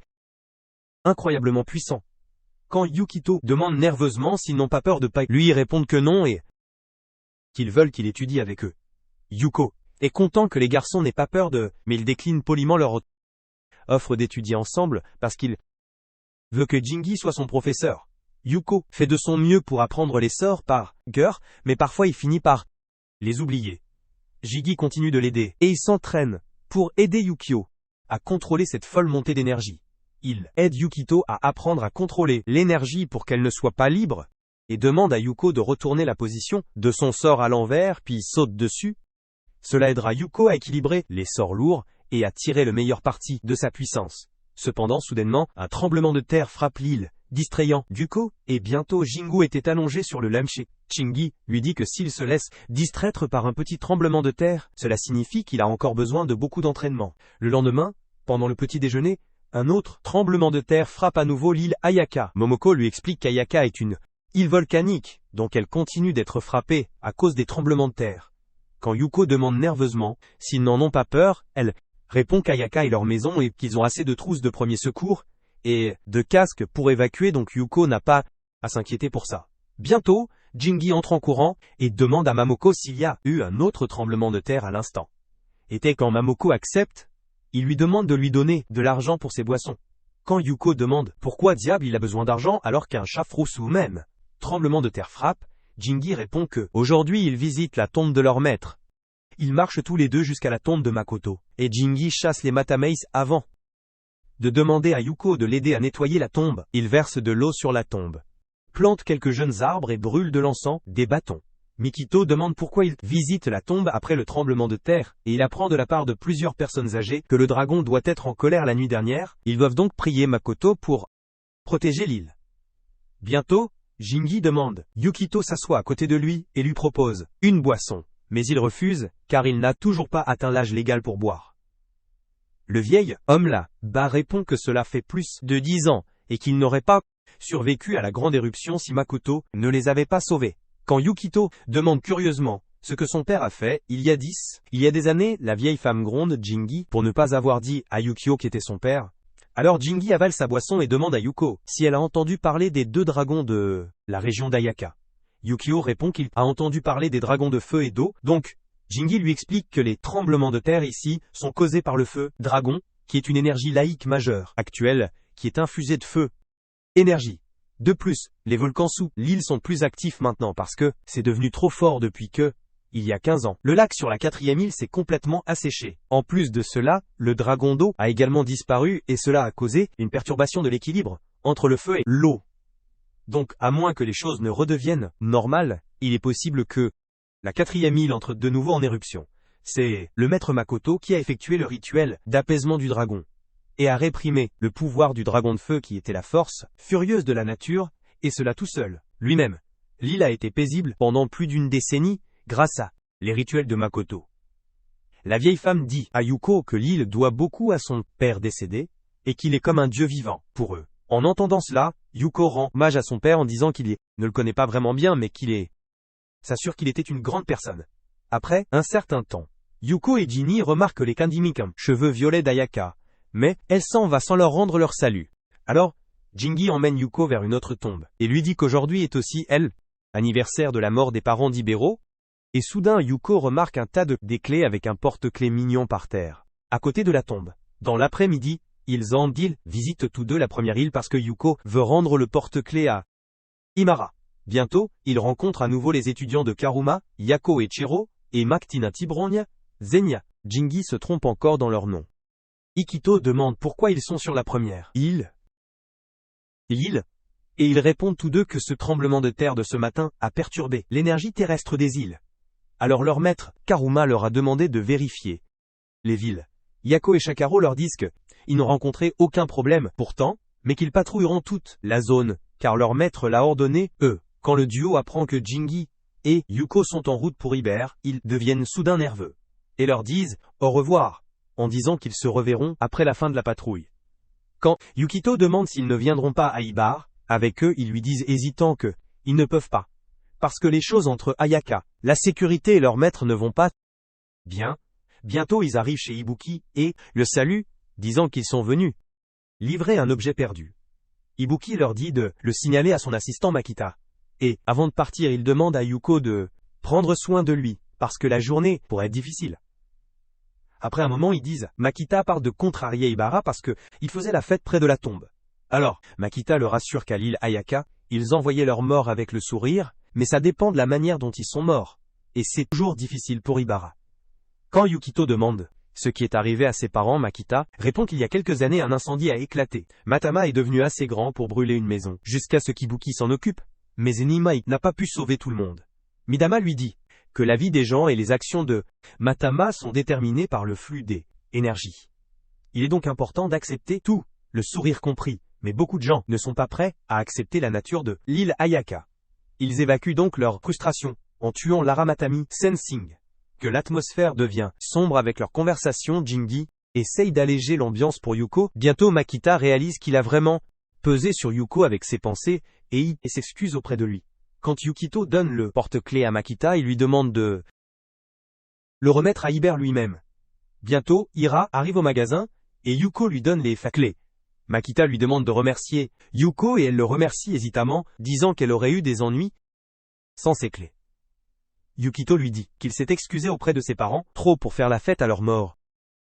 incroyablement puissant. Quand Yukito demande nerveusement s'ils n'ont pas peur de pas lui répondent que non et qu'ils veulent qu'il étudie avec eux. Yuko est content que les garçons n'aient pas peur mais il décline poliment leur offre d'étudier ensemble parce qu'il veut que Jingi soit son professeur. Yuko fait de son mieux pour apprendre les sorts par cœur, mais parfois il finit par les oublier. Jingi continue de l'aider, et il s'entraîne pour aider Yukio à contrôler cette folle montée d'énergie. Il aide Yukito à apprendre à contrôler l'énergie pour qu'elle ne soit pas libre, et demande à Yuko de retourner la position de son sort à l'envers puis saute dessus. Cela aidera Yuko à équilibrer les sorts lourds et à tirer le meilleur parti de sa puissance. Cependant, soudainement, un tremblement de terre frappe l'île, distrayant Yuko, et bientôt Jingu était allongé sur le lampshé. Jingi lui dit que s'il se laisse distraire par un petit tremblement de terre, cela signifie qu'il a encore besoin de beaucoup d'entraînement. Le lendemain, pendant le petit déjeuner, un autre tremblement de terre frappe à nouveau l'île Ayaka. Momoko lui explique qu'Ayaka est une île volcanique, donc elle continue d'être frappée à cause des tremblements de terre. Quand Yuko demande nerveusement s'ils n'en ont pas peur, elle répond qu'Ayaka est leur maison et qu'ils ont assez de trousses de premier secours et de casques pour évacuer, donc Yuko n'a pas à s'inquiéter pour ça. Bientôt, Jingi entre en courant et demande à Momoko s'il y a eu un autre tremblement de terre à l'instant. Et quand Momoko accepte, il lui demande de lui donner de l'argent pour ses boissons. Quand Yuko demande pourquoi diable il a besoin d'argent alors qu'un chat frousse ou même tremblement de terre frappe, Jingi répond que aujourd'hui ils visitent la tombe de leur maître. Ils marchent tous les deux jusqu'à la tombe de Makoto, et Jingi chasse les Matameis avant de demander à Yuko de l'aider à nettoyer la tombe. Il verse de l'eau sur la tombe, plante quelques jeunes arbres et brûle de l'encens, des bâtons. Mikito demande pourquoi il visite la tombe après le tremblement de terre, et il apprend de la part de plusieurs personnes âgées que le dragon doit être en colère la nuit dernière. Ils doivent donc prier Makoto pour protéger l'île. Bientôt, Jingi demande. Yukito s'assoit à côté de lui et lui propose une boisson, mais il refuse, car il n'a toujours pas atteint l'âge légal pour boire. Le vieil homme là-bas répond que cela fait plus de 10 ans, et qu'il n'aurait pas survécu à la grande éruption si Makoto ne les avait pas sauvés. Quand Yukito demande curieusement ce que son père a fait, il y a des années, la vieille femme gronde Jingi pour ne pas avoir dit à Yukio qui était son père. Alors Jingi avale sa boisson et demande à Yuko si elle a entendu parler des 2 dragons de la région d'Ayaka. Yukio répond qu'il a entendu parler des dragons de feu et d'eau, donc Jingi lui explique que les tremblements de terre ici sont causés par le feu dragon, qui est une énergie laïque majeure, actuelle, qui est infusée de feu. Énergie. De plus, les volcans sous l'île sont plus actifs maintenant parce que c'est devenu trop fort depuis que, il y a 15 ans, le lac sur la 4e île s'est complètement asséché. En plus de cela, le dragon d'eau a également disparu et cela a causé une perturbation de l'équilibre entre le feu et l'eau. Donc, à moins que les choses ne redeviennent normales, il est possible que la 4e île entre de nouveau en éruption. c'est le maître Makoto qui a effectué le rituel d'apaisement du dragon, et a réprimé le pouvoir du dragon de feu qui était la force furieuse de la nature, et cela tout seul, lui-même. L'île a été paisible pendant plus d'une décennie, grâce à les rituels de Makoto. La vieille femme dit à Yuko que l'île doit beaucoup à son père décédé, et qu'il est comme un dieu vivant pour eux. En entendant cela, Yuko rend hommage à son père en disant qu'il ne le connaît pas vraiment bien, mais s'assure qu'il était une grande personne. Après un certain temps, Yuko et Ginny remarquent les Kandimikan, cheveux violets d'Ayaka, mais elle s'en va sans leur rendre leur salut. Alors, Jingi emmène Yuko vers une autre tombe, et lui dit qu'aujourd'hui est aussi, anniversaire de la mort des parents d'Ibero, et soudain Yuko remarque un tas de clés avec un porte-clés mignon par terre, à côté de la tombe. Dans l'après-midi, ils visitent tous deux la première île parce que Yuko veut rendre le porte-clés à Imara. Bientôt, ils rencontrent à nouveau les étudiants de Karuma, Yako et Chiro, et Maktina Tibronia, Zenya. Jingi se trompe encore dans leur nom. Ikito demande pourquoi ils sont sur la première île. Et ils répondent tous deux que ce tremblement de terre de ce matin a perturbé l'énergie terrestre des îles. Alors leur maître, Karuma, leur a demandé de vérifier les villes. Yako et Shakaro leur disent qu'ils n'ont rencontré aucun problème pourtant, mais qu'ils patrouilleront toute la zone, car leur maître l'a ordonné, Quand le duo apprend que Jingi et Yuko sont en route pour Iber, ils deviennent soudain nerveux, et leur disent au revoir, en disant qu'ils se reverront après la fin de la patrouille. Quand Yukito demande s'ils ne viendront pas à Ibar, avec eux ils lui disent hésitant ils ne peuvent pas, parce que les choses entre Ayaka, la sécurité et leur maître ne vont pas bien. Bientôt ils arrivent chez Ibuki, et le saluent, disant qu'ils sont venus livrer un objet perdu. Ibuki leur dit de le signaler à son assistant Makita. Et, avant de partir, il demande à Yuko de prendre soin de lui, parce que la journée pourrait être difficile. Après un moment, ils disent, Makita parle de contrarier Ibara parce que il faisait la fête près de la tombe. Alors, Makita leur assure qu'à l'île Ayaka, ils envoyaient leurs morts avec le sourire, mais ça dépend de la manière dont ils sont morts. Et c'est toujours difficile pour Ibara. Quand Yukito demande ce qui est arrivé à ses parents, Makita répond qu'il y a quelques années un incendie a éclaté. Matama est devenu assez grand pour brûler une maison, jusqu'à ce qu'Ibuki s'en occupe. Mais Enimai n'a pas pu sauver tout le monde. Midama lui dit que la vie des gens et les actions de Matama sont déterminées par le flux des énergies. Il est donc important d'accepter tout, le sourire compris, mais beaucoup de gens ne sont pas prêts à accepter la nature de l'île Ayaka. Ils évacuent donc leur frustration en tuant l'Aramatami Sensing. Que l'atmosphère devient sombre avec leur conversation, Jingi essaye d'alléger l'ambiance pour Yuko. Bientôt Makita réalise qu'il a vraiment pesé sur Yuko avec ses pensées, et il s'excuse auprès de lui. Quand Yukito donne le porte-clés à Makita, il lui demande de le remettre à Iber lui-même. Bientôt, Ira arrive au magasin, et Yuko lui donne les clés. Makita lui demande de remercier Yuko et elle le remercie hésitamment, disant qu'elle aurait eu des ennuis sans ses clés. Yukito lui dit qu'il s'est excusé auprès de ses parents, trop pour faire la fête à leur mort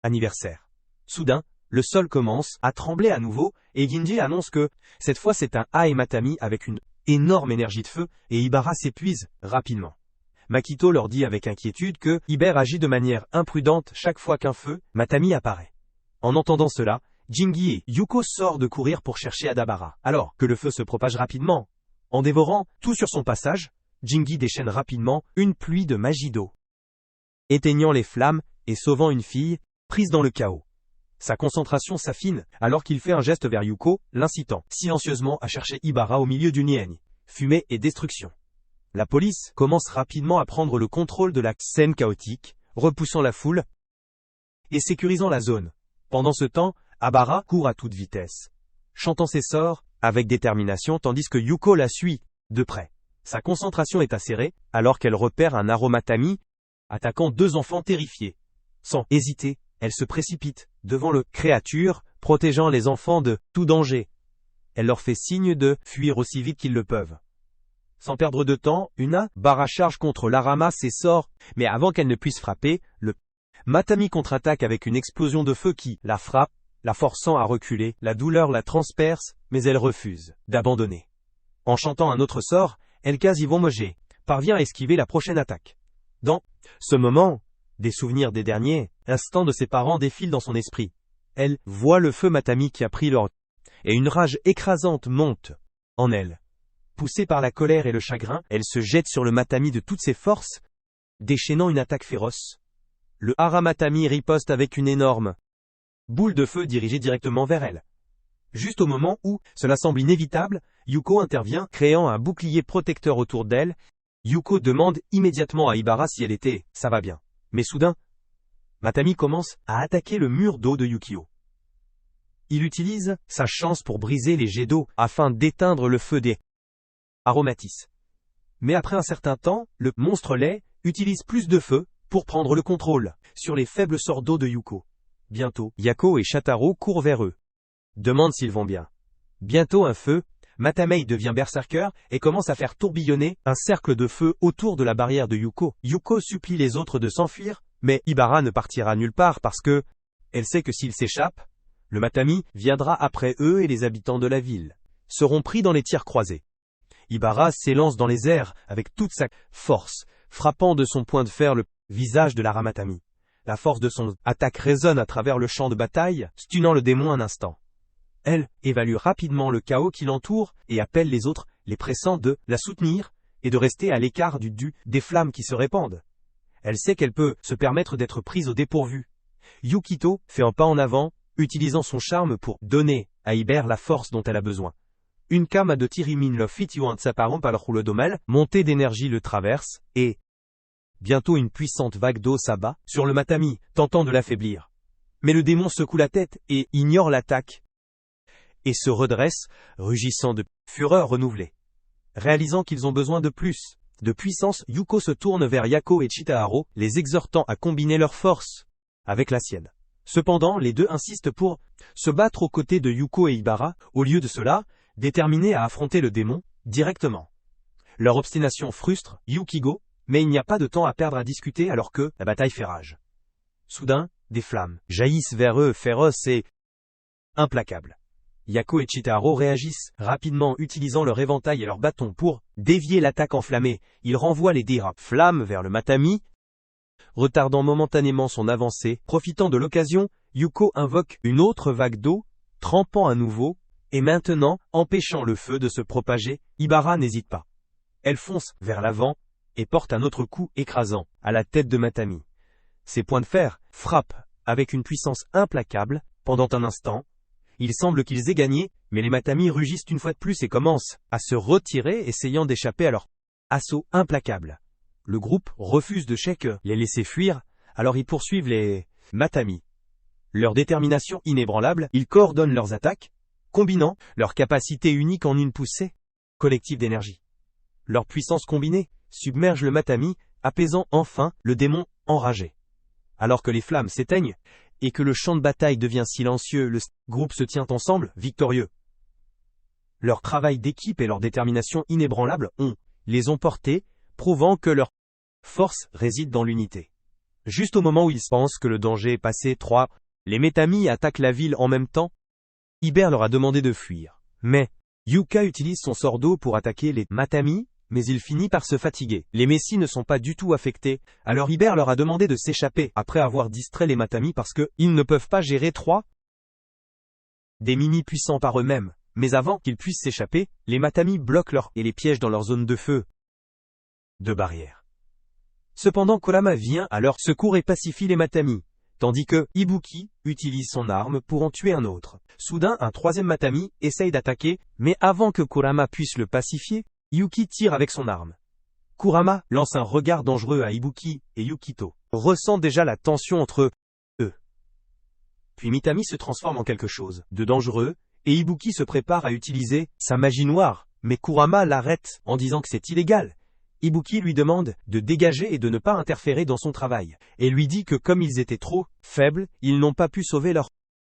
anniversaire. Soudain, le sol commence à trembler à nouveau, et Ginji annonce que, cette fois c'est un Aematami avec une énorme énergie de feu, et Ibara s'épuise rapidement. Makito leur dit avec inquiétude que Iber agit de manière imprudente chaque fois qu'un feu Matami apparaît. En entendant cela, Jingi et Yuko sortent de courir pour chercher Adabara. Alors que le feu se propage rapidement, en dévorant tout sur son passage, Jingi déchaîne rapidement une pluie de magie d'eau, éteignant les flammes et sauvant une fille, prise dans le chaos. Sa concentration s'affine alors qu'il fait un geste vers Yuko, l'incitant silencieusement à chercher Ibara au milieu du Nienni. Fumée et destruction. La police commence rapidement à prendre le contrôle de la scène chaotique, repoussant la foule et sécurisant la zone. Pendant ce temps, Abara court à toute vitesse, chantant ses sorts avec détermination tandis que Yuko la suit de près. Sa concentration est acérée alors qu'elle repère un Aromatami attaquant deux enfants terrifiés. Sans hésiter, elle se précipite devant le créature, protégeant les enfants de tout danger. Elle leur fait signe de fuir aussi vite qu'ils le peuvent. Sans perdre de temps, une Bara charge contre l'Arama ses sorts, mais avant qu'elle ne puisse frapper, le Matami contre-attaque avec une explosion de feu qui la frappe, la forçant à reculer. La douleur la transperce, mais elle refuse d'abandonner. En chantant un autre sort, Elkaz-Yvon-Moger parvient à esquiver la prochaine attaque. Dans ce moment, des souvenirs des derniers instants de ses parents défilent dans son esprit. Elle voit le feu Matami qui a pris l'ordre, et une rage écrasante monte en elle. Poussée par la colère et le chagrin, elle se jette sur le Matami de toutes ses forces, déchaînant une attaque féroce. Le Haramatami riposte avec une énorme boule de feu dirigée directement vers elle. Juste au moment où cela semble inévitable, Yuko intervient, créant un bouclier protecteur autour d'elle. Yuko demande immédiatement à Ibara si elle était « ça va bien ». Mais soudain, Matami commence à attaquer le mur d'eau de Yukio. Il utilise sa chance pour briser les jets d'eau afin d'éteindre le feu des aromatis. Mais après un certain temps, le monstre lait utilise plus de feu pour prendre le contrôle sur les faibles sorts d'eau de Yuko. Bientôt, Yako et Shataro courent vers eux. Demandent s'ils vont bien. Bientôt un feu, Matamei devient berserker et commence à faire tourbillonner un cercle de feu autour de la barrière de Yuko. Yuko supplie les autres de s'enfuir, mais Ibara ne partira nulle part parce que elle sait que s'ils s'échappent, le Matami viendra après eux et les habitants de la ville seront pris dans les tirs croisés. Ibara s'élance dans les airs avec toute sa force, frappant de son poing de fer le visage de l'Haramatami. La force de son attaque résonne à travers le champ de bataille, stunnant le démon un instant. Elle évalue rapidement le chaos qui l'entoure et appelle les autres, les pressant de la soutenir et de rester à l'écart des flammes qui se répandent. Elle sait qu'elle peut se permettre d'être prise au dépourvu. Yukito fait un pas en avant, utilisant son charme pour donner à Iber la force dont elle a besoin. Une kama de Tirimin lo fitiuan s'apparente par le domal, montée d'énergie le traverse, et bientôt une puissante vague d'eau s'abat sur le Matami, tentant de l'affaiblir. Mais le démon secoue la tête et ignore l'attaque, et se redresse, rugissant de fureur renouvelée. Réalisant qu'ils ont besoin de plus de puissance, Yuko se tourne vers Yako et Chitaharo, les exhortant à combiner leurs forces avec la sienne. Cependant, les deux insistent pour se battre aux côtés de Yuko et Ibara, au lieu de cela, déterminés à affronter le démon directement. Leur obstination frustre Yukigo, mais il n'y a pas de temps à perdre à discuter alors que la bataille fait rage. Soudain, des flammes jaillissent vers eux, féroces et implacables. Yako et Chitaharo réagissent rapidement utilisant leur éventail et leur bâton pour dévier l'attaque enflammée. Ils renvoient les flammes vers le Matami, retardant momentanément son avancée. Profitant de l'occasion, Yuko invoque une autre vague d'eau, trempant à nouveau, et maintenant, empêchant le feu de se propager. Ibara n'hésite pas. Elle fonce vers l'avant et porte un autre coup écrasant à la tête de Matami. Ses poings de fer frappent avec une puissance implacable pendant un instant. Il semble qu'ils aient gagné, mais les Matami rugissent une fois de plus et commencent à se retirer, essayant d'échapper à leur assaut implacable. Le groupe refuse de les laisser fuir, alors ils poursuivent les Matami. Leur détermination inébranlable, ils coordonnent leurs attaques, combinant leur capacité unique en une poussée collective d'énergie. Leur puissance combinée submerge le Matami, apaisant enfin le démon enragé. Alors que les flammes s'éteignent, et que le champ de bataille devient silencieux, le groupe se tient ensemble, victorieux. Leur travail d'équipe et leur détermination inébranlable les ont portés, prouvant que leur force réside dans l'unité. Juste au moment où ils pensent que le danger est passé, les Matami attaquent la ville en même temps. Iber leur a demandé de fuir. Mais Yuka utilise son sort d'eau pour attaquer les Matami, mais il finit par se fatiguer. Les Messi ne sont pas du tout affectés, alors Iber leur a demandé de s'échapper après avoir distrait les Matami parce que ils ne peuvent pas gérer des mini puissants par eux-mêmes. Mais avant qu'ils puissent s'échapper, les Matami bloquent et les piègent dans leur zone de feu de barrière. Cependant Kurama vient à leur secours et pacifie les Matami, tandis que Ibuki utilise son arme pour en tuer un autre. Soudain, un troisième Matami essaye d'attaquer, mais avant que Kurama puisse le pacifier, Yuki tire avec son arme. Kurama lance un regard dangereux à Ibuki et Yukito ressent déjà la tension entre eux. Puis Mitami se transforme en quelque chose de dangereux, et Ibuki se prépare à utiliser sa magie noire, mais Kurama l'arrête en disant que c'est illégal. Ibuki lui demande de dégager et de ne pas interférer dans son travail, et lui dit que comme ils étaient trop faibles, ils n'ont pas pu sauver leur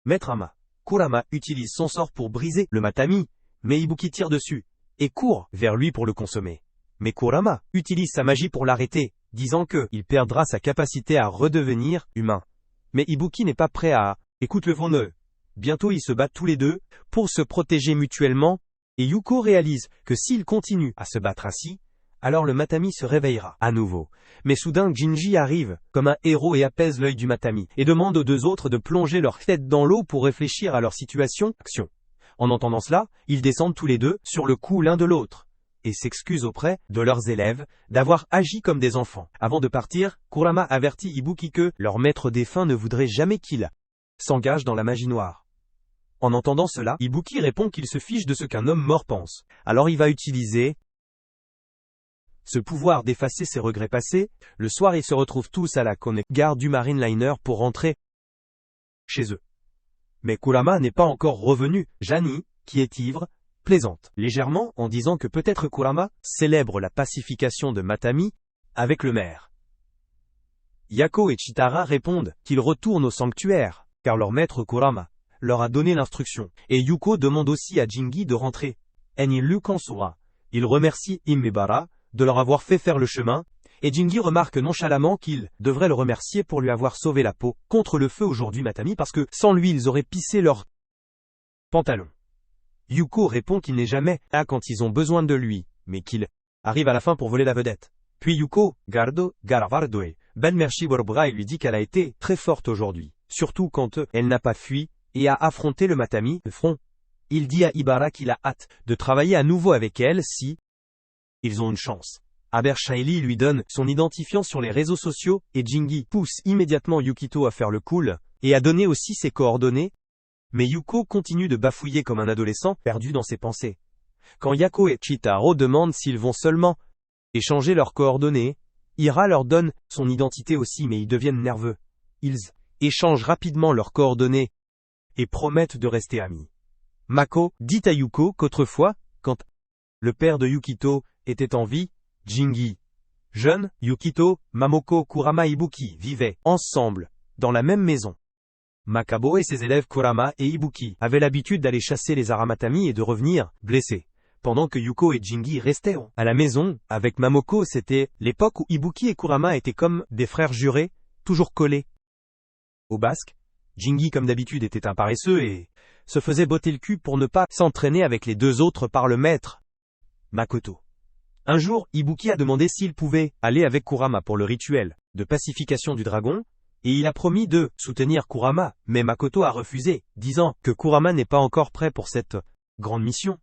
maître Ama. Kurama utilise son sort pour briser le Matami, mais Ibuki tire dessus et court vers lui pour le consommer. Mais Kurama utilise sa magie pour l'arrêter, disant que il perdra sa capacité à redevenir humain. Mais Ibuki n'est pas prêt à écoute le vent. Bientôt ils se battent tous les deux pour se protéger mutuellement, et Yuko réalise que s'ils continuent à se battre ainsi, alors le Matami se réveillera à nouveau. Mais soudain Jinji arrive comme un héros et apaise l'œil du Matami, et demande aux deux autres de plonger leur tête dans l'eau pour réfléchir à leur situation. En entendant cela, ils descendent tous les deux sur le cou l'un de l'autre, et s'excusent auprès de leurs élèves d'avoir agi comme des enfants. Avant de partir, Kurama avertit Ibuki que leur maître défunt ne voudrait jamais qu'il s'engage dans la magie noire. En entendant cela, Ibuki répond qu'il se fiche de ce qu'un homme mort pense. Alors il va utiliser ce pouvoir d'effacer ses regrets passés. Le soir, ils se retrouvent tous à la gare du Marine Liner pour rentrer chez eux. Mais Kurama n'est pas encore revenu. Jani, qui est ivre, plaisante légèrement en disant que peut-être Kurama célèbre la pacification de Matami avec le maire. Yako et Chitara répondent qu'ils retournent au sanctuaire, car leur maître Kurama leur a donné l'instruction. Et Yuko demande aussi à Jingi de rentrer. Enilu Kansura. Il remercie Imebara de leur avoir fait faire le chemin, et Jingi remarque nonchalamment qu'il devrait le remercier pour lui avoir sauvé la peau contre le feu aujourd'hui Matami parce que sans lui ils auraient pissé leurs pantalons. Yuko répond qu'il n'est jamais là quand ils ont besoin de lui, mais qu'il arrive à la fin pour voler la vedette. Puis Yuko, Gardo, Garavardoe, Ben Merci Borbra lui dit qu'elle a été très forte aujourd'hui, surtout quand elle n'a pas fui et a affronté le Matami de front. Il dit à Ibara qu'il a hâte de travailler à nouveau avec elle si ils ont une chance. Abershaili lui donne son identifiant sur les réseaux sociaux et Jingi pousse immédiatement Yukito à faire le cool et à donner aussi ses coordonnées. Mais Yuko continue de bafouiller comme un adolescent perdu dans ses pensées. Quand Yako et Chitaro demandent s'ils vont seulement échanger leurs coordonnées, Ira leur donne son identité aussi mais ils deviennent nerveux. Ils échangent rapidement leurs coordonnées et promettent de rester amis. Mako dit à Yuko qu'autrefois, quand le père de Yukito était en vie, Jingi, jeune, Yukito, Mamoko, Kurama et Ibuki vivaient ensemble dans la même maison. Makabo et ses élèves Kurama et Ibuki avaient l'habitude d'aller chasser les Aramatami et de revenir blessés. Pendant que Yuko et Jingi restaient à la maison, avec Mamoko, c'était l'époque où Ibuki et Kurama étaient comme des frères jurés, toujours collés au basque. Jingi comme d'habitude était un paresseux et se faisait botter le cul pour ne pas s'entraîner avec les deux autres par le maître Makoto. Un jour, Ibuki a demandé s'il pouvait aller avec Kurama pour le rituel de pacification du dragon, et il a promis de soutenir Kurama, mais Makoto a refusé, disant que Kurama n'est pas encore prêt pour cette grande mission.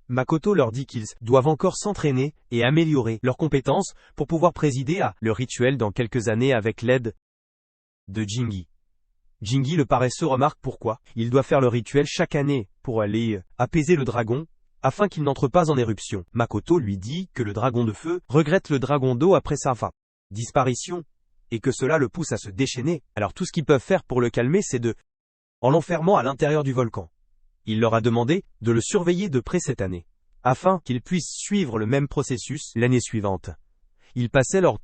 Makoto leur dit qu'ils doivent encore s'entraîner et améliorer leurs compétences pour pouvoir présider à le rituel dans quelques années avec l'aide de Jingi. Jingi le paresseux remarque pourquoi il doit faire le rituel chaque année pour aller apaiser le dragon, afin qu'il n'entre pas en éruption. Makoto lui dit que le dragon de feu regrette le dragon d'eau après sa disparition, et que cela le pousse à se déchaîner. Alors tout ce qu'ils peuvent faire pour le calmer c'est en l'enfermant à l'intérieur du volcan. Il leur a demandé de le surveiller de près cette année, afin qu'ils puissent suivre le même processus l'année suivante. Ils passaient leur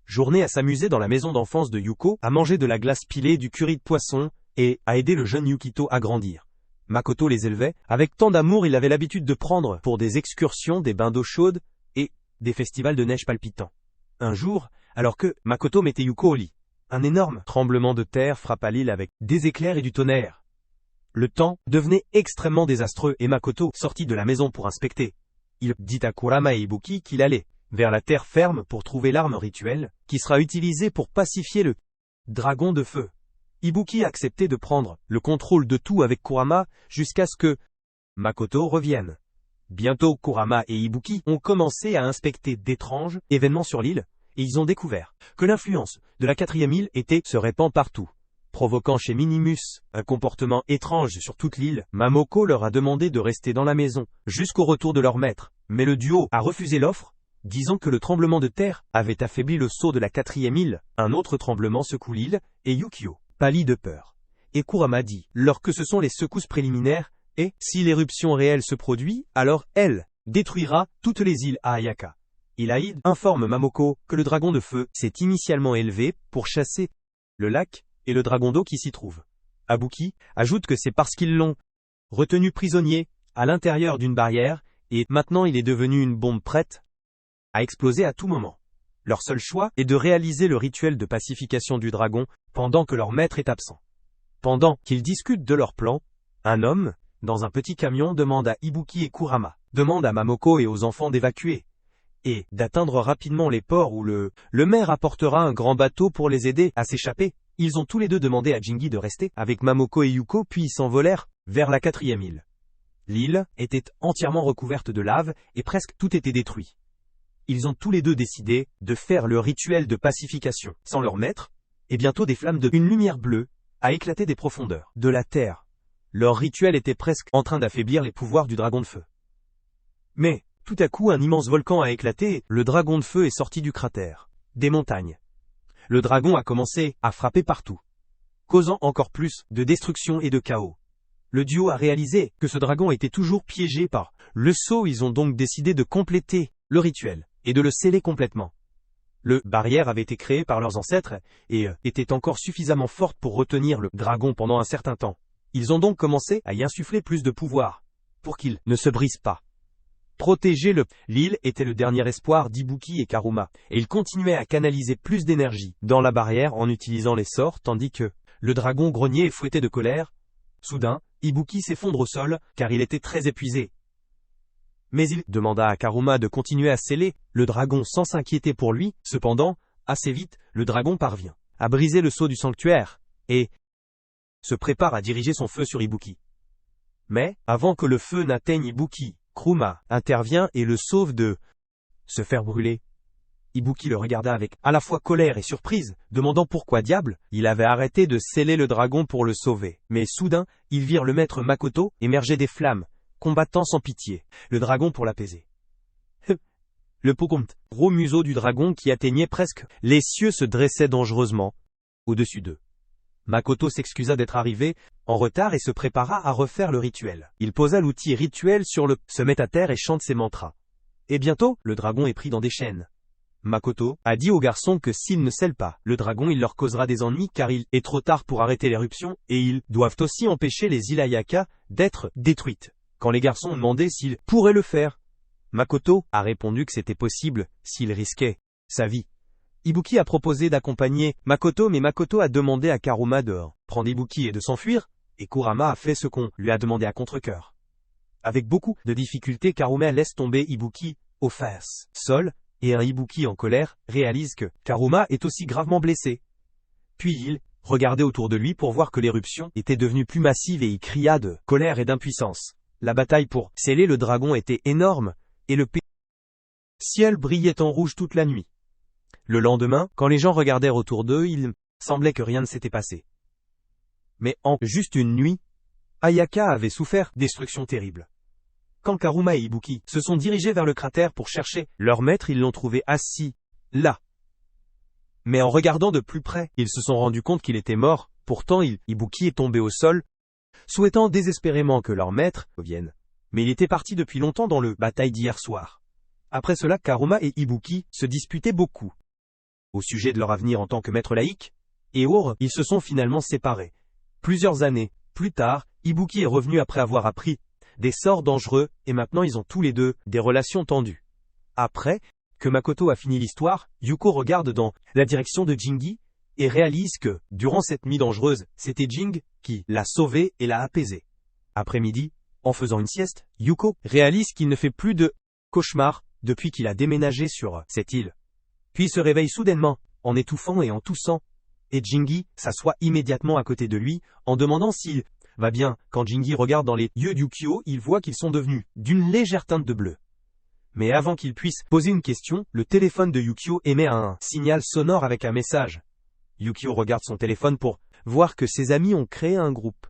journée à s'amuser dans la maison d'enfance de Yuko, à manger de la glace pilée, du curry de poisson, et à aider le jeune Yukito à grandir. Makoto les élevait, avec tant d'amour il avait l'habitude de prendre pour des excursions des bains d'eau chaude, et des festivals de neige palpitants. Un jour, alors que Makoto mettait Yuko au lit, un énorme tremblement de terre frappa l'île avec des éclairs et du tonnerre. Le temps devenait extrêmement désastreux et Makoto sortit de la maison pour inspecter. Il dit à Kurama et Ibuki qu'il allait vers la terre ferme pour trouver l'arme rituelle, qui sera utilisée pour pacifier le dragon de feu. Ibuki a accepté de prendre le contrôle de tout avec Kurama jusqu'à ce que Makoto revienne. Bientôt Kurama et Ibuki ont commencé à inspecter d'étranges événements sur l'île, et ils ont découvert que l'influence de la 4e île se répand partout, provoquant chez Minimus un comportement étrange sur toute l'île. Mamoko leur a demandé de rester dans la maison jusqu'au retour de leur maître, mais le duo a refusé l'offre, disant que le tremblement de terre avait affaibli le sceau de la 4e île. Un autre tremblement secoue l'île, et Yukio pâlit de peur. Et Kurama dit leur que ce sont les secousses préliminaires, et si l'éruption réelle se produit, alors elle détruira toutes les îles à Ayaka. Ilaïd informe Mamoko que le dragon de feu s'est initialement élevé pour chasser le lac et le dragon d'eau qui s'y trouve. Abuki ajoute que c'est parce qu'ils l'ont retenu prisonnier à l'intérieur d'une barrière, et maintenant il est devenu une bombe prête à exploser à tout moment. Leur seul choix est de réaliser le rituel de pacification du dragon pendant que leur maître est absent. Pendant qu'ils discutent de leur plan, un homme, dans un petit camion, demande à Ibuki et Kurama, demande à Mamoko et aux enfants d'évacuer, et d'atteindre rapidement les ports où le maire apportera un grand bateau pour les aider à s'échapper. Ils ont tous les deux demandé à Jingi de rester avec Mamoko et Yuko puis ils s'envolèrent vers la 4e île. L'île était entièrement recouverte de lave et presque tout était détruit. Ils ont tous les deux décidé de faire le rituel de pacification sans leur maître, et bientôt des flammes une lumière bleue a éclaté des profondeurs de la terre. Leur rituel était presque en train d'affaiblir les pouvoirs du dragon de feu. Mais, tout à coup un immense volcan a éclaté et le dragon de feu est sorti du cratère, des montagnes. Le dragon a commencé à frapper partout, causant encore plus de destruction et de chaos. Le duo a réalisé que ce dragon était toujours piégé par le sceau, ils ont donc décidé de compléter le rituel et de le sceller complètement. Le barrière avait été créé par leurs ancêtres et était encore suffisamment forte pour retenir le dragon pendant un certain temps. Ils ont donc commencé à y insuffler plus de pouvoir, pour qu'il ne se brise pas. Protéger l'île était le dernier espoir d'Ibuki et Karuma, et ils continuaient à canaliser plus d'énergie dans la barrière en utilisant les sorts, tandis que le dragon grognait et fouettait de colère. Soudain, Ibuki s'effondre au sol, car il était très épuisé. Mais il demanda à Karuma de continuer à sceller le dragon sans s'inquiéter pour lui. Cependant, assez vite, le dragon parvient à briser le sceau du sanctuaire, et se prépare à diriger son feu sur Ibuki. Mais, avant que le feu n'atteigne Ibuki, Kuruma intervient et le sauve de se faire brûler. Ibuki le regarda avec à la fois colère et surprise, demandant pourquoi diable il avait arrêté de sceller le dragon pour le sauver. Mais soudain, ils virent le maître Makoto émerger des flammes, combattant sans pitié le dragon pour l'apaiser. Le gros museau du dragon qui atteignait presque les cieux se dressait dangereusement au-dessus d'eux. Makoto s'excusa d'être arrivé en retard et se prépara à refaire le rituel. Il posa l'outil rituel se met à terre et chante ses mantras. Et bientôt, le dragon est pris dans des chaînes. Makoto a dit aux garçons que s'ils ne scellent pas le dragon, il leur causera des ennuis car il est trop tard pour arrêter l'éruption et ils doivent aussi empêcher les Ilayaka d'être détruites. Quand les garçons ont demandé s'ils pourraient le faire, Makoto a répondu que c'était possible s'il risquait sa vie. Ibuki a proposé d'accompagner Makoto, mais Makoto a demandé à Karuma de prendre Ibuki et de s'enfuir, et Kurama a fait ce qu'on lui a demandé à contre-cœur. Avec beaucoup de difficultés, Karuma laisse tomber Ibuki au sol, et un Ibuki en colère réalise que Karuma est aussi gravement blessé. Puis il regardait autour de lui pour voir que l'éruption était devenue plus massive et il cria de colère et d'impuissance. La bataille pour sceller le dragon était énorme, et le ciel brillait en rouge toute la nuit. Le lendemain, quand les gens regardèrent autour d'eux, il semblait que rien ne s'était passé. Mais en juste une nuit, Ayaka avait souffert destruction terrible. Quand Karuma et Ibuki se sont dirigés vers le cratère pour chercher leur maître, ils l'ont trouvé assis là. Mais en regardant de plus près, ils se sont rendus compte qu'il était mort. Pourtant, Ibuki est tombé au sol, souhaitant désespérément que leur maître vienne. Mais il était parti depuis longtemps dans le bataille d'hier soir. Après cela, Karuma et Ibuki se disputaient beaucoup au sujet de leur avenir en tant que maître laïque, et ils se sont finalement séparés. Plusieurs années plus tard, Ibuki est revenu après avoir appris des sorts dangereux, et maintenant ils ont tous les deux des relations tendues. Après que Makoto a fini l'histoire, Yuko regarde dans la direction de Jingi, et réalise que, durant cette nuit dangereuse, c'était Jing qui l'a sauvé et l'a apaisé. Après-midi, en faisant une sieste, Yuko réalise qu'il ne fait plus de cauchemar depuis qu'il a déménagé sur cette île. Puis il se réveille soudainement, en étouffant et en toussant, et Jingi s'assoit immédiatement à côté de lui, en demandant s'il va bien. Quand Jingi regarde dans les yeux d'Yukio, il voit qu'ils sont devenus d'une légère teinte de bleu. Mais avant qu'il puisse poser une question, le téléphone de Yukio émet un signal sonore avec un message. Yukio regarde son téléphone pour voir que ses amis ont créé un groupe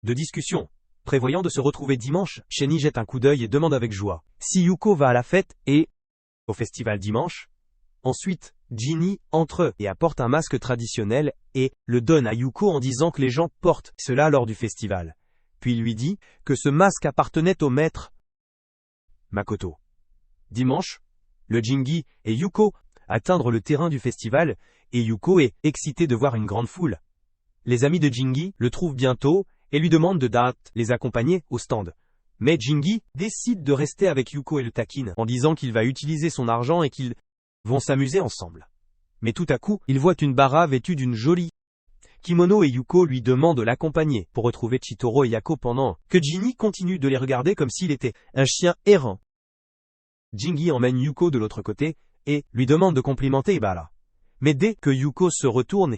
de discussion. Prévoyant de se retrouver dimanche, Sheni jette un coup d'œil et demande avec joie si Yuko va à la fête et au festival dimanche. Ensuite, Ginny entre et apporte un masque traditionnel et le donne à Yuko en disant que les gens portent cela lors du festival. Puis il lui dit que ce masque appartenait au maître Makoto. Dimanche, le Jingi et Yuko atteindront le terrain du festival et Yuko est excité de voir une grande foule. Les amis de Jingi le trouvent bientôt et lui demandent de les accompagner au stand. Mais Jingi décide de rester avec Yuko et le taquine en disant qu'il va utiliser son argent et qu'ils vont s'amuser ensemble. Mais tout à coup, il voit une Bara vêtue d'une jolie kimono et Yuko lui demande de l'accompagner pour retrouver Chitoro et Yako pendant que Ginny continue de les regarder comme s'il était un chien errant. Jingi emmène Yuko de l'autre côté et lui demande de complimenter Ibara. Mais dès que Yuko se retourne,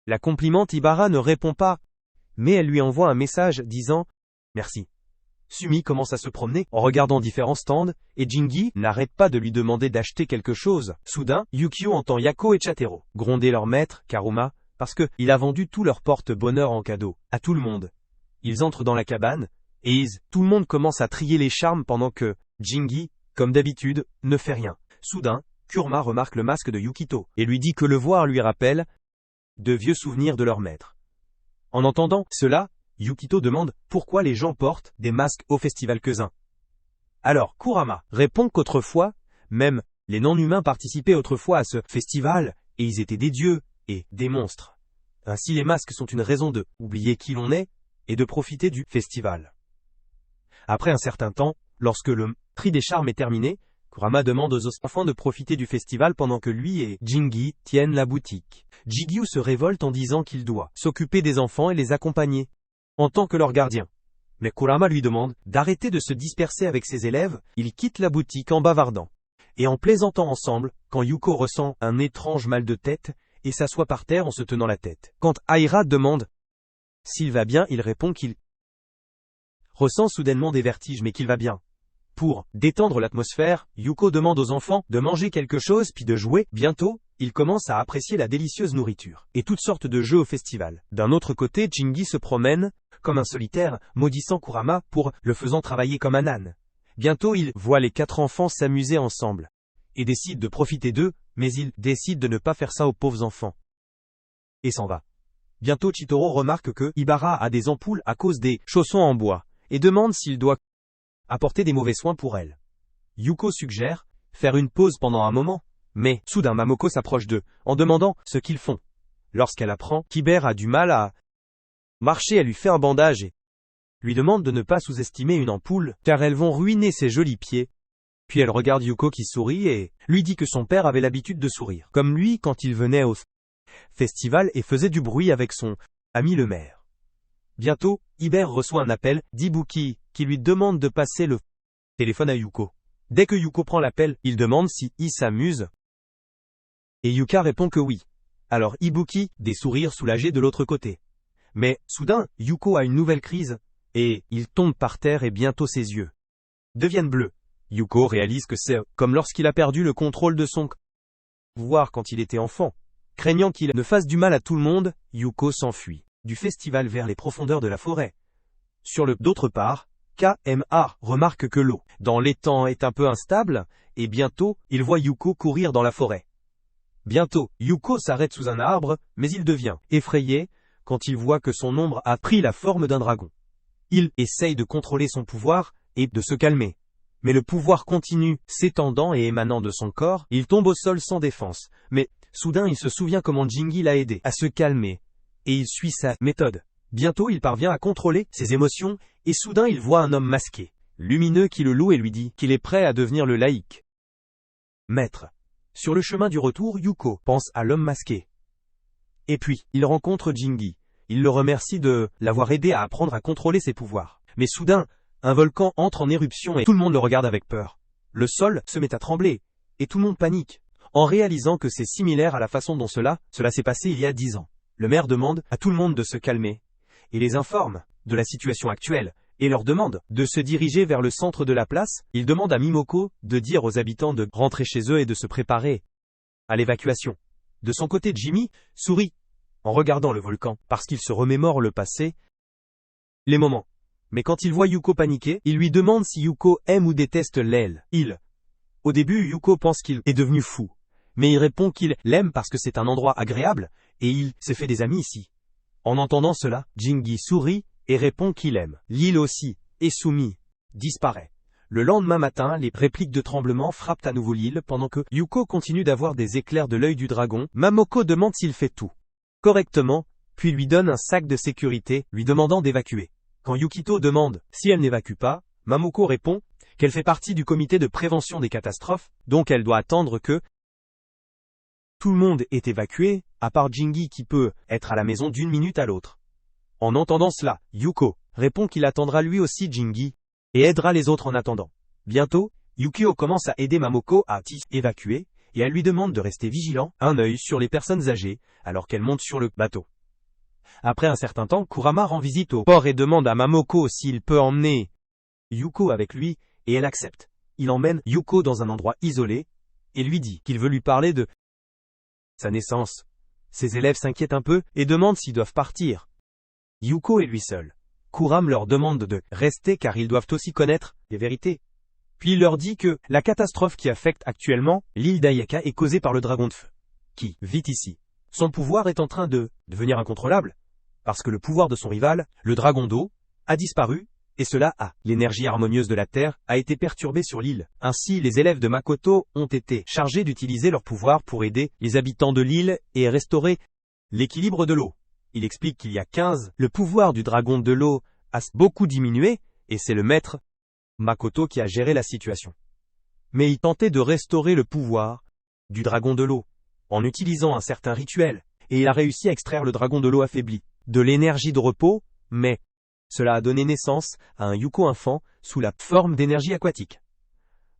la complimente, Ibara ne répond pas, mais elle lui envoie un message disant « Merci ». Sumi commence à se promener en regardant différents stands, et Jingi n'arrête pas de lui demander d'acheter quelque chose. Soudain, Yukio entend Yako et Chatero gronder leur maître, Karuma, parce que il a vendu tout leur porte-bonheur en cadeau, à tout le monde. Ils entrent dans la cabane, et tout le monde commence à trier les charmes pendant que Jingi, comme d'habitude, ne fait rien. Soudain, Kurama remarque le masque de Yukito, et lui dit que le voir lui rappelle de vieux souvenirs de leur maître. En entendant cela, Yukito demande pourquoi les gens portent des masques au festival Kuzin. Alors Kurama répond qu'autrefois, même les non-humains participaient autrefois à ce festival, et ils étaient des dieux et des monstres. Ainsi les masques sont une raison de oublier qui l'on est et de profiter du festival. Après un certain temps, lorsque le tri des charmes est terminé, Kurama demande aux enfants de profiter du festival pendant que lui et Jingi tiennent la boutique. Jigyu se révolte en disant qu'il doit s'occuper des enfants et les accompagner en tant que leur gardien. Mais Kurama lui demande d'arrêter de se disperser avec ses élèves, il quitte la boutique en bavardant et en plaisantant ensemble quand Yuko ressent un étrange mal de tête et s'assoit par terre en se tenant la tête. Quand Aira demande s'il va bien, il répond qu'il ressent soudainement des vertiges mais qu'il va bien. Pour détendre l'atmosphère, Yuko demande aux enfants de manger quelque chose puis de jouer. Bientôt, ils commencent à apprécier la délicieuse nourriture et toutes sortes de jeux au festival. D'un autre côté, Jingi se promène comme un solitaire, maudissant Kurama pour le faisant travailler comme un âne. Bientôt, il voit les 4 enfants s'amuser ensemble et décide de profiter d'eux, mais il décide de ne pas faire ça aux pauvres enfants et s'en va. Bientôt, Chitoro remarque que Ibara a des ampoules à cause des chaussons en bois et demande s'il doit apporter des mauvais soins pour elle. Yuko suggère faire une pause pendant un moment, mais soudain Mamoko s'approche d'eux en demandant ce qu'ils font. Lorsqu'elle apprend qu'Iber a du mal à marcher, elle lui fait un bandage et lui demande de ne pas sous-estimer une ampoule, car elles vont ruiner ses jolis pieds. Puis elle regarde Yuko qui sourit et lui dit que son père avait l'habitude de sourire, comme lui quand il venait au festival et faisait du bruit avec son ami le maire. Bientôt, Iber reçoit un appel d'Ibuki qui lui demande de passer le téléphone à Yuko. Dès que Yuko prend l'appel, il demande si il s'amuse. Et Yuka répond que oui. Alors Ibuki, des sourires soulagés de l'autre côté. Mais soudain, Yuko a une nouvelle crise, et il tombe par terre et bientôt ses yeux deviennent bleus. Yuko réalise que c'est comme lorsqu'il a perdu le contrôle de son pouvoir quand il était enfant. Craignant qu'il ne fasse du mal à tout le monde, Yuko s'enfuit du festival vers les profondeurs de la forêt. D'autre part, KMA remarque que l'eau dans l'étang est un peu instable, et bientôt, il voit Yuko courir dans la forêt. Bientôt, Yuko s'arrête sous un arbre, mais il devient effrayé quand il voit que son ombre a pris la forme d'un dragon. Il essaye de contrôler son pouvoir et de se calmer. Mais le pouvoir continue s'étendant et émanant de son corps, il tombe au sol sans défense. Mais soudain il se souvient comment Jingi l'a aidé à se calmer, et il suit sa méthode. Bientôt il parvient à contrôler ses émotions, et soudain il voit un homme masqué, lumineux qui le loue et lui dit qu'il est prêt à devenir le laïc maître. Sur le chemin du retour, Yuko pense à l'homme masqué. Et puis, il rencontre Jingi. Il le remercie de l'avoir aidé à apprendre à contrôler ses pouvoirs. Mais soudain, un volcan entre en éruption et tout le monde le regarde avec peur. Le sol se met à trembler, et tout le monde panique, en réalisant que c'est similaire à la façon dont cela s'est passé il y a 10 ans. Le maire demande à tout le monde de se calmer, et les informe de la situation actuelle, et leur demande de se diriger vers le centre de la place. Il demande à Mimoko de dire aux habitants de rentrer chez eux et de se préparer à l'évacuation. De son côté, Jimmy sourit en regardant le volcan, parce qu'il se remémore le passé, les moments. Mais quand il voit Yuko paniquer, il lui demande si Yuko aime ou déteste l'aile. Au début, Yuko pense qu'il est devenu fou, mais il répond qu'il l'aime parce que c'est un endroit agréable, et il se fait des amis ici. En entendant cela, Jingi sourit et répond qu'il aime l'île aussi, et Sumi disparaît. Le lendemain matin, les répliques de tremblement frappent à nouveau l'île pendant que Yuko continue d'avoir des éclairs de l'œil du dragon. Mamoko demande s'il fait tout correctement, puis lui donne un sac de sécurité, lui demandant d'évacuer. Quand Yukito demande si elle n'évacue pas, Mamoko répond qu'elle fait partie du comité de prévention des catastrophes, donc elle doit attendre que tout le monde est évacué, à part Jingi qui peut être à la maison d'une minute à l'autre. En entendant cela, Yuko répond qu'il attendra lui aussi Jingi, et aidera les autres en attendant. Bientôt, Yukio commence à aider Mamoko à évacuer, et elle lui demande de rester vigilant, un œil sur les personnes âgées, alors qu'elle monte sur le bateau. Après un certain temps, Kurama rend visite au port et demande à Mamoko s'il peut emmener Yuko avec lui, et elle accepte. Il emmène Yuko dans un endroit isolé, et lui dit qu'il veut lui parler de sa naissance. Ses élèves s'inquiètent un peu, et demandent s'ils doivent partir. Yuko est lui seul. Kurama leur demande de rester car ils doivent aussi connaître les vérités. Puis il leur dit que la catastrophe qui affecte actuellement l'île d'Ayaka est causée par le dragon de feu, qui vit ici. Son pouvoir est en train de devenir incontrôlable, parce que le pouvoir de son rival, le dragon d'eau, a disparu, et cela l'énergie harmonieuse de la Terre a été perturbée sur l'île. Ainsi, les élèves de Makoto ont été chargés d'utiliser leur pouvoir pour aider les habitants de l'île et restaurer l'équilibre de l'eau. Il explique qu'il y a 15, le pouvoir du dragon de l'eau a beaucoup diminué, et c'est le maître Makoto qui a géré la situation. Mais il tentait de restaurer le pouvoir du dragon de l'eau, en utilisant un certain rituel, et il a réussi à extraire le dragon de l'eau affaibli de l'énergie de repos, mais cela a donné naissance à un Yuko enfant sous la forme d'énergie aquatique.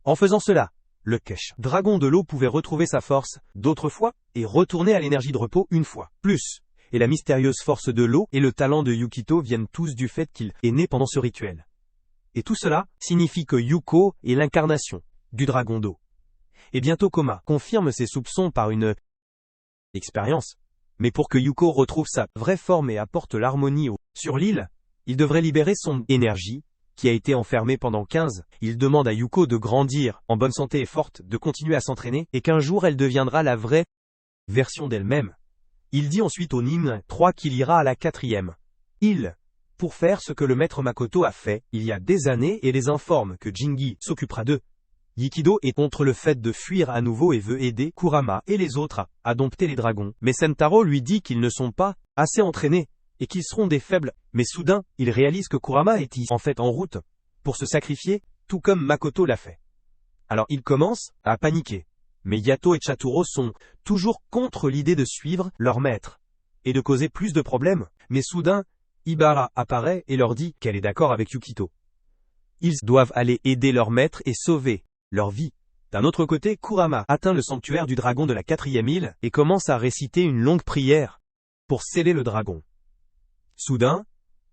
En faisant cela, le Kesh, dragon de l'eau, pouvait retrouver sa force d'autrefois et retourner à l'énergie de repos une fois plus. Et la mystérieuse force de l'eau et le talent de Yukito viennent tous du fait qu'il est né pendant ce rituel. Et tout cela signifie que Yuko est l'incarnation du dragon d'eau. Et bientôt Koma confirme ses soupçons par une expérience. Mais pour que Yuko retrouve sa vraie forme et apporte l'harmonie sur l'île, il devrait libérer son énergie, qui a été enfermée pendant 15. Il demande à Yuko de grandir, en bonne santé et forte, de continuer à s'entraîner, et qu'un jour elle deviendra la vraie version d'elle-même. Il dit ensuite au Nin 3 qu'il ira à la 4e île, pour faire ce que le maître Makoto a fait il y a des années et les informe que Jingi s'occupera d'eux. Yikido est contre le fait de fuir à nouveau et veut aider Kurama et les autres à dompter les dragons. Mais Sentaro lui dit qu'ils ne sont pas assez entraînés, et qu'ils seront des faibles, mais soudain, il réalise que Kurama est en fait en route pour se sacrifier, tout comme Makoto l'a fait. Alors il commence à paniquer, mais Yato et Chaturo sont toujours contre l'idée de suivre leur maître, et de causer plus de problèmes, mais soudain, Ibara apparaît et leur dit qu'elle est d'accord avec Yukito. Ils doivent aller aider leur maître et sauver leur vie. D'un autre côté, Kurama atteint le sanctuaire du dragon de la 4e île, et commence à réciter une longue prière pour sceller le dragon. Soudain,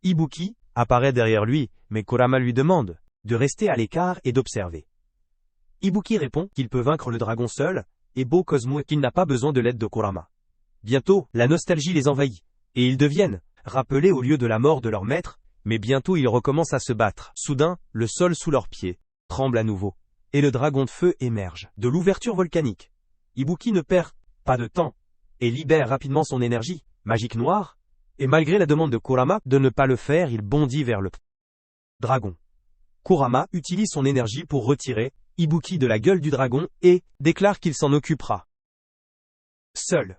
Ibuki apparaît derrière lui, mais Kurama lui demande de rester à l'écart et d'observer. Ibuki répond qu'il peut vaincre le dragon seul, et Bo Cosmo qu'il n'a pas besoin de l'aide de Kurama. Bientôt, la nostalgie les envahit, et ils deviennent rappelés au lieu de la mort de leur maître, mais bientôt ils recommencent à se battre. Soudain, le sol sous leurs pieds tremble à nouveau, et le dragon de feu émerge de l'ouverture volcanique. Ibuki ne perd pas de temps, et libère rapidement son énergie magique noire, et malgré la demande de Kurama de ne pas le faire, il bondit vers le dragon. Kurama utilise son énergie pour retirer Ibuki de la gueule du dragon et déclare qu'il s'en occupera seul.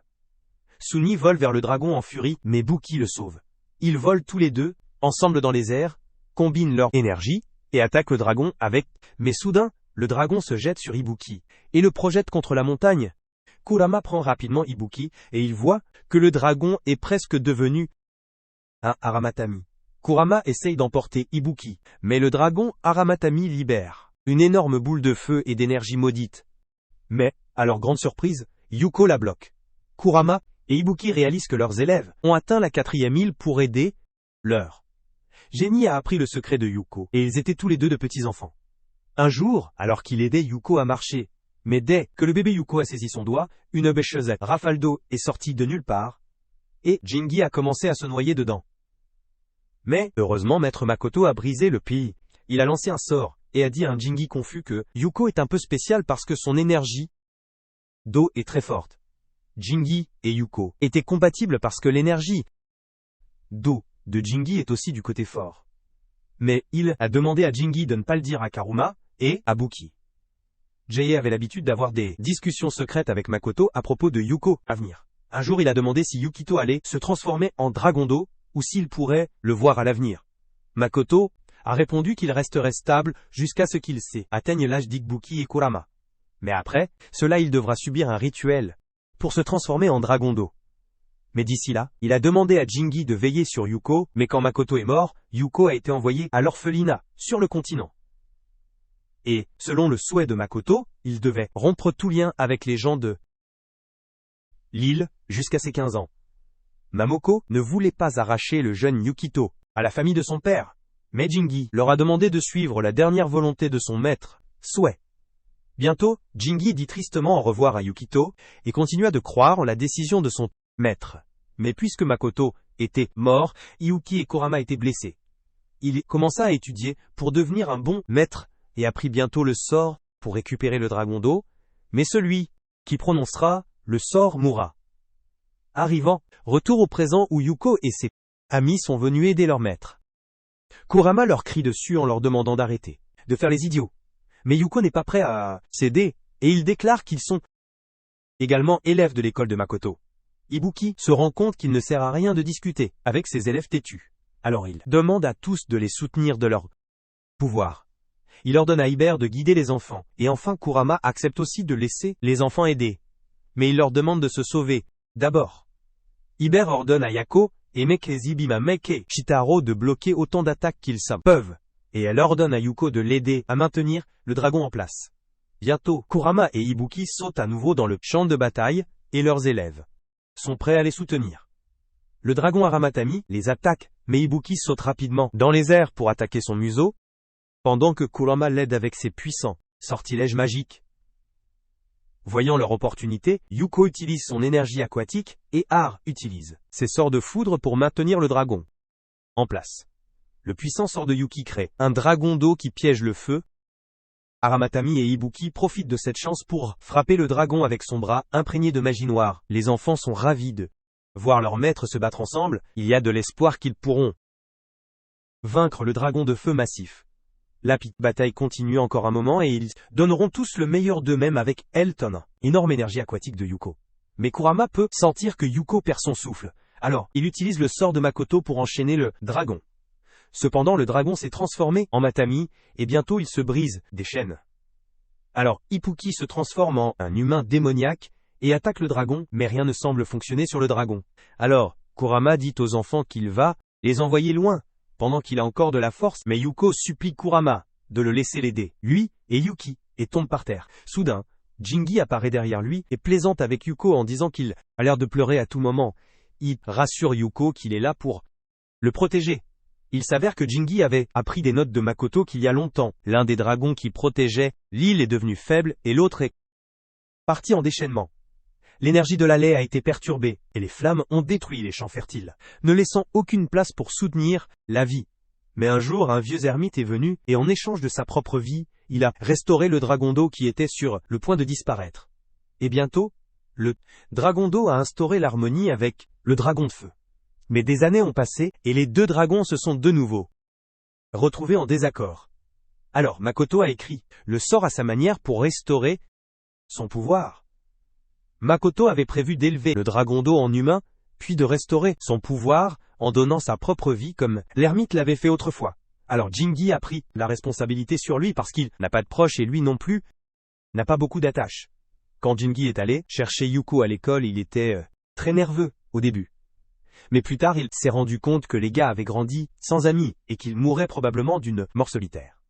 Suni vole vers le dragon en furie, mais Buki le sauve. Ils volent tous les deux, ensemble dans les airs, combinent leur énergie et attaquent le dragon avec... Mais soudain, le dragon se jette sur Ibuki et le projette contre la montagne. Kurama prend rapidement Ibuki et il voit que le dragon est presque devenu un Haramatami. Kurama essaye d'emporter Ibuki, mais le dragon Haramatami libère une énorme boule de feu et d'énergie maudite. Mais, à leur grande surprise, Yuko la bloque. Kurama et Ibuki réalisent que leurs élèves ont atteint la 4e île pour aider leur génie a appris le secret de Yuko, et ils étaient tous les deux de petits enfants. Un jour, alors qu'il aidait Yuko à marcher, mais dès que le bébé Yuko a saisi son doigt, une bêcheuse rafale d'eau est sortie de nulle part, et Jingi a commencé à se noyer dedans. Mais, heureusement, maître Makoto a brisé le pli. Il a lancé un sort, et a dit à un Jingi confus que Yuko est un peu spécial parce que son énergie d'eau est très forte. Jingi et Yuko étaient compatibles parce que l'énergie d'eau de Jingi est aussi du côté fort. Mais il a demandé à Jingi de ne pas le dire à Karuma et à Buki. Jay avait l'habitude d'avoir des discussions secrètes avec Makoto à propos de Yuko à venir. Un jour, il a demandé si Yukito allait se transformer en dragon d'eau ou s'il pourrait le voir à l'avenir. Makoto a répondu qu'il resterait stable jusqu'à ce qu'il atteigne l'âge d'Ibuki et Kurama. Mais après, cela il devra subir un rituel pour se transformer en dragon d'eau. Mais d'ici là, il a demandé à Jingi de veiller sur Yuko, mais quand Makoto est mort, Yuko a été envoyé à l'orphelinat, sur le continent. Et, selon le souhait de Makoto, il devait rompre tout lien avec les gens de l'île, jusqu'à ses 15 ans. Mamoko ne voulait pas arracher le jeune Yukito à la famille de son père, Mais Jingi leur a demandé de suivre la dernière volonté de son maître, souhait. Bientôt, Jingi dit tristement au revoir à Yukito, et continua de croire en la décision de son maître. Mais puisque Makoto était mort, Yuki et Kurama étaient blessés. Il commença à étudier pour devenir un bon maître, et apprit bientôt le sort pour récupérer le dragon d'eau, mais celui qui prononcera le sort mourra. Arrivant, retour au présent où Yuko et ses amis sont venus aider leur maître. Kurama leur crie dessus en leur demandant d'arrêter, de faire les idiots. Mais Yuko n'est pas prêt à céder, et il déclare qu'ils sont également élèves de l'école de Makoto. Ibuki se rend compte qu'il ne sert à rien de discuter avec ses élèves têtus. Alors il demande à tous de les soutenir de leur pouvoir. Il ordonne à Iber de guider les enfants, et enfin Kurama accepte aussi de laisser les enfants aider. Mais il leur demande de se sauver, d'abord. Iber ordonne à Yako et Mekezibima Meke Shitaro de bloquer autant d'attaques qu'ils peuvent, et elle ordonne à Yuko de l'aider à maintenir le dragon en place. Bientôt, Kurama et Ibuki sautent à nouveau dans le champ de bataille, et leurs élèves sont prêts à les soutenir. Le dragon Aramatami les attaque, mais Ibuki saute rapidement dans les airs pour attaquer son museau, pendant que Kurama l'aide avec ses puissants sortilèges magiques. Voyant leur opportunité, Yuko utilise son énergie aquatique, et Ar utilise ses sorts de foudre pour maintenir le dragon en place. Le puissant sort de Yuki crée un dragon d'eau qui piège le feu. Aramatami et Ibuki profitent de cette chance pour frapper le dragon avec son bras imprégné de magie noire. Les enfants sont ravis de voir leur maître se battre ensemble, il y a de l'espoir qu'ils pourront vaincre le dragon de feu massif. La bataille continue encore un moment et ils donneront tous le meilleur d'eux-mêmes avec Elton, énorme énergie aquatique de Yuko. Mais Kurama peut sentir que Yuko perd son souffle, alors il utilise le sort de Makoto pour enchaîner le dragon. Cependant le dragon s'est transformé en Matami, et bientôt il se brise des chaînes. Alors Ibuki se transforme en un humain démoniaque, et attaque le dragon, mais rien ne semble fonctionner sur le dragon. Alors, Kurama dit aux enfants qu'il va les envoyer loin, pendant qu'il a encore de la force, mais Yuko supplie Kurama de le laisser l'aider, lui et Yuki, et tombe par terre. Soudain, Jingi apparaît derrière lui et plaisante avec Yuko en disant qu'il a l'air de pleurer à tout moment. Il rassure Yuko qu'il est là pour le protéger. Il s'avère que Jingi avait appris des notes de Makoto qu'il y a longtemps. L'un des dragons qui protégeait l'île est devenu faible et l'autre est parti en déchaînement. L'énergie de la lait a été perturbée, et les flammes ont détruit les champs fertiles, ne laissant aucune place pour soutenir la vie. Mais un jour, un vieux ermite est venu, et en échange de sa propre vie, il a restauré le dragon d'eau qui était sur le point de disparaître. Et bientôt, le dragon d'eau a instauré l'harmonie avec le dragon de feu. Mais des années ont passé, et les deux dragons se sont de nouveau retrouvés en désaccord. Alors Makoto a écrit le sort à sa manière pour restaurer son pouvoir. Makoto avait prévu d'élever le dragon d'eau en humain, puis de restaurer son pouvoir en donnant sa propre vie comme l'ermite l'avait fait autrefois. Alors Jingi a pris la responsabilité sur lui parce qu'il n'a pas de proches et lui non plus n'a pas beaucoup d'attaches. Quand Jingi est allé chercher Yuko à l'école, il était très nerveux au début. Mais plus tard, il s'est rendu compte que les gars avaient grandi sans amis et qu'il mourrait probablement d'une mort solitaire.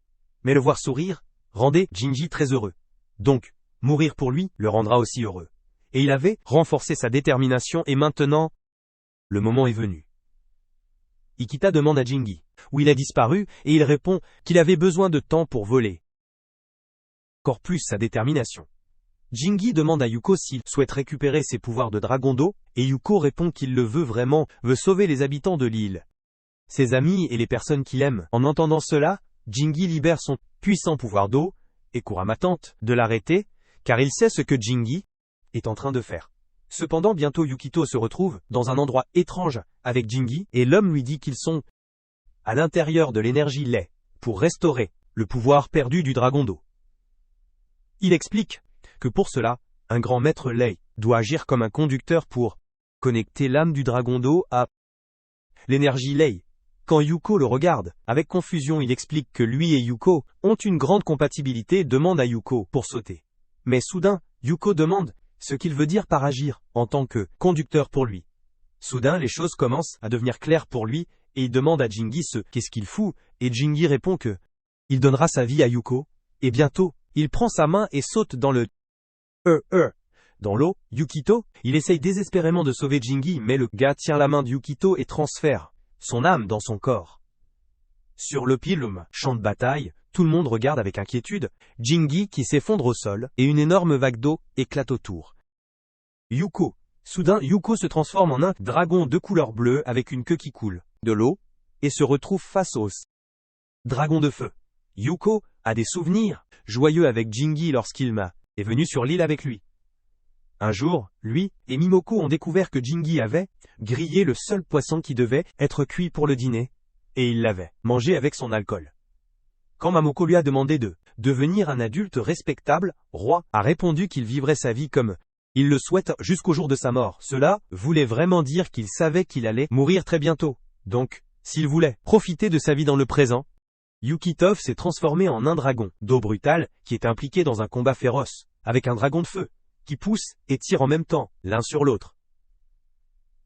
Mais le voir sourire rendait Jingi très heureux. Donc, mourir pour lui le rendra aussi heureux. Et il avait renforcé sa détermination et maintenant, le moment est venu. Ikita demande à Jingi où il a disparu et il répond qu'il avait besoin de temps pour voler. Encore plus sa détermination. Jingi demande à Yuko s'il souhaite récupérer ses pouvoirs de dragon d'eau et Yuko répond qu'il le veut vraiment, veut sauver les habitants de l'île, ses amis et les personnes qu'il aime. En entendant cela, Jingi libère son puissant pouvoir d'eau et Kurama tente de l'arrêter car il sait ce que Jingi est en train de faire. Cependant bientôt Yukito se retrouve dans un endroit étrange avec Jingi et l'homme lui dit qu'ils sont à l'intérieur de l'énergie lait pour restaurer le pouvoir perdu du dragon d'eau. Il explique que pour cela, un grand maître lait doit agir comme un conducteur pour connecter l'âme du dragon d'eau à l'énergie lait. Quand Yuko le regarde, avec confusion il explique que lui et Yuko ont une grande compatibilité et demande à Yuko pour sauter. Mais soudain, Yuko demande ce qu'il veut dire par agir en tant que conducteur pour lui. Soudain, les choses commencent à devenir claires pour lui et il demande à Jingi qu'est-ce qu'il fout et Jingi répond que il donnera sa vie à Yuko et bientôt, il prend sa main et saute dans le dans l'eau. Yukito, il essaye désespérément de sauver Jingi mais le gars tient la main de Yukito et transfère son âme dans son corps. Sur le champ de bataille, tout le monde regarde avec inquiétude Jingi qui s'effondre au sol et une énorme vague d'eau éclate autour. Yuko. Soudain, Yuko se transforme en un dragon de couleur bleue avec une queue qui coule de l'eau et se retrouve face au dragon de feu. Yuko a des souvenirs joyeux avec Jingi lorsqu'il est venu sur l'île avec lui. Un jour, lui et Mimoko ont découvert que Jingi avait grillé le seul poisson qui devait être cuit pour le dîner, et il l'avait mangé avec son alcool. Quand Mamoko lui a demandé de devenir un adulte respectable, Roi a répondu qu'il vivrait sa vie comme il le souhaite jusqu'au jour de sa mort. Cela voulait vraiment dire qu'il savait qu'il allait mourir très bientôt. Donc, s'il voulait profiter de sa vie dans le présent, Yukito s'est transformé en un dragon d'eau brutale qui est impliqué dans un combat féroce, avec un dragon de feu, qui pousse et tire en même temps, l'un sur l'autre.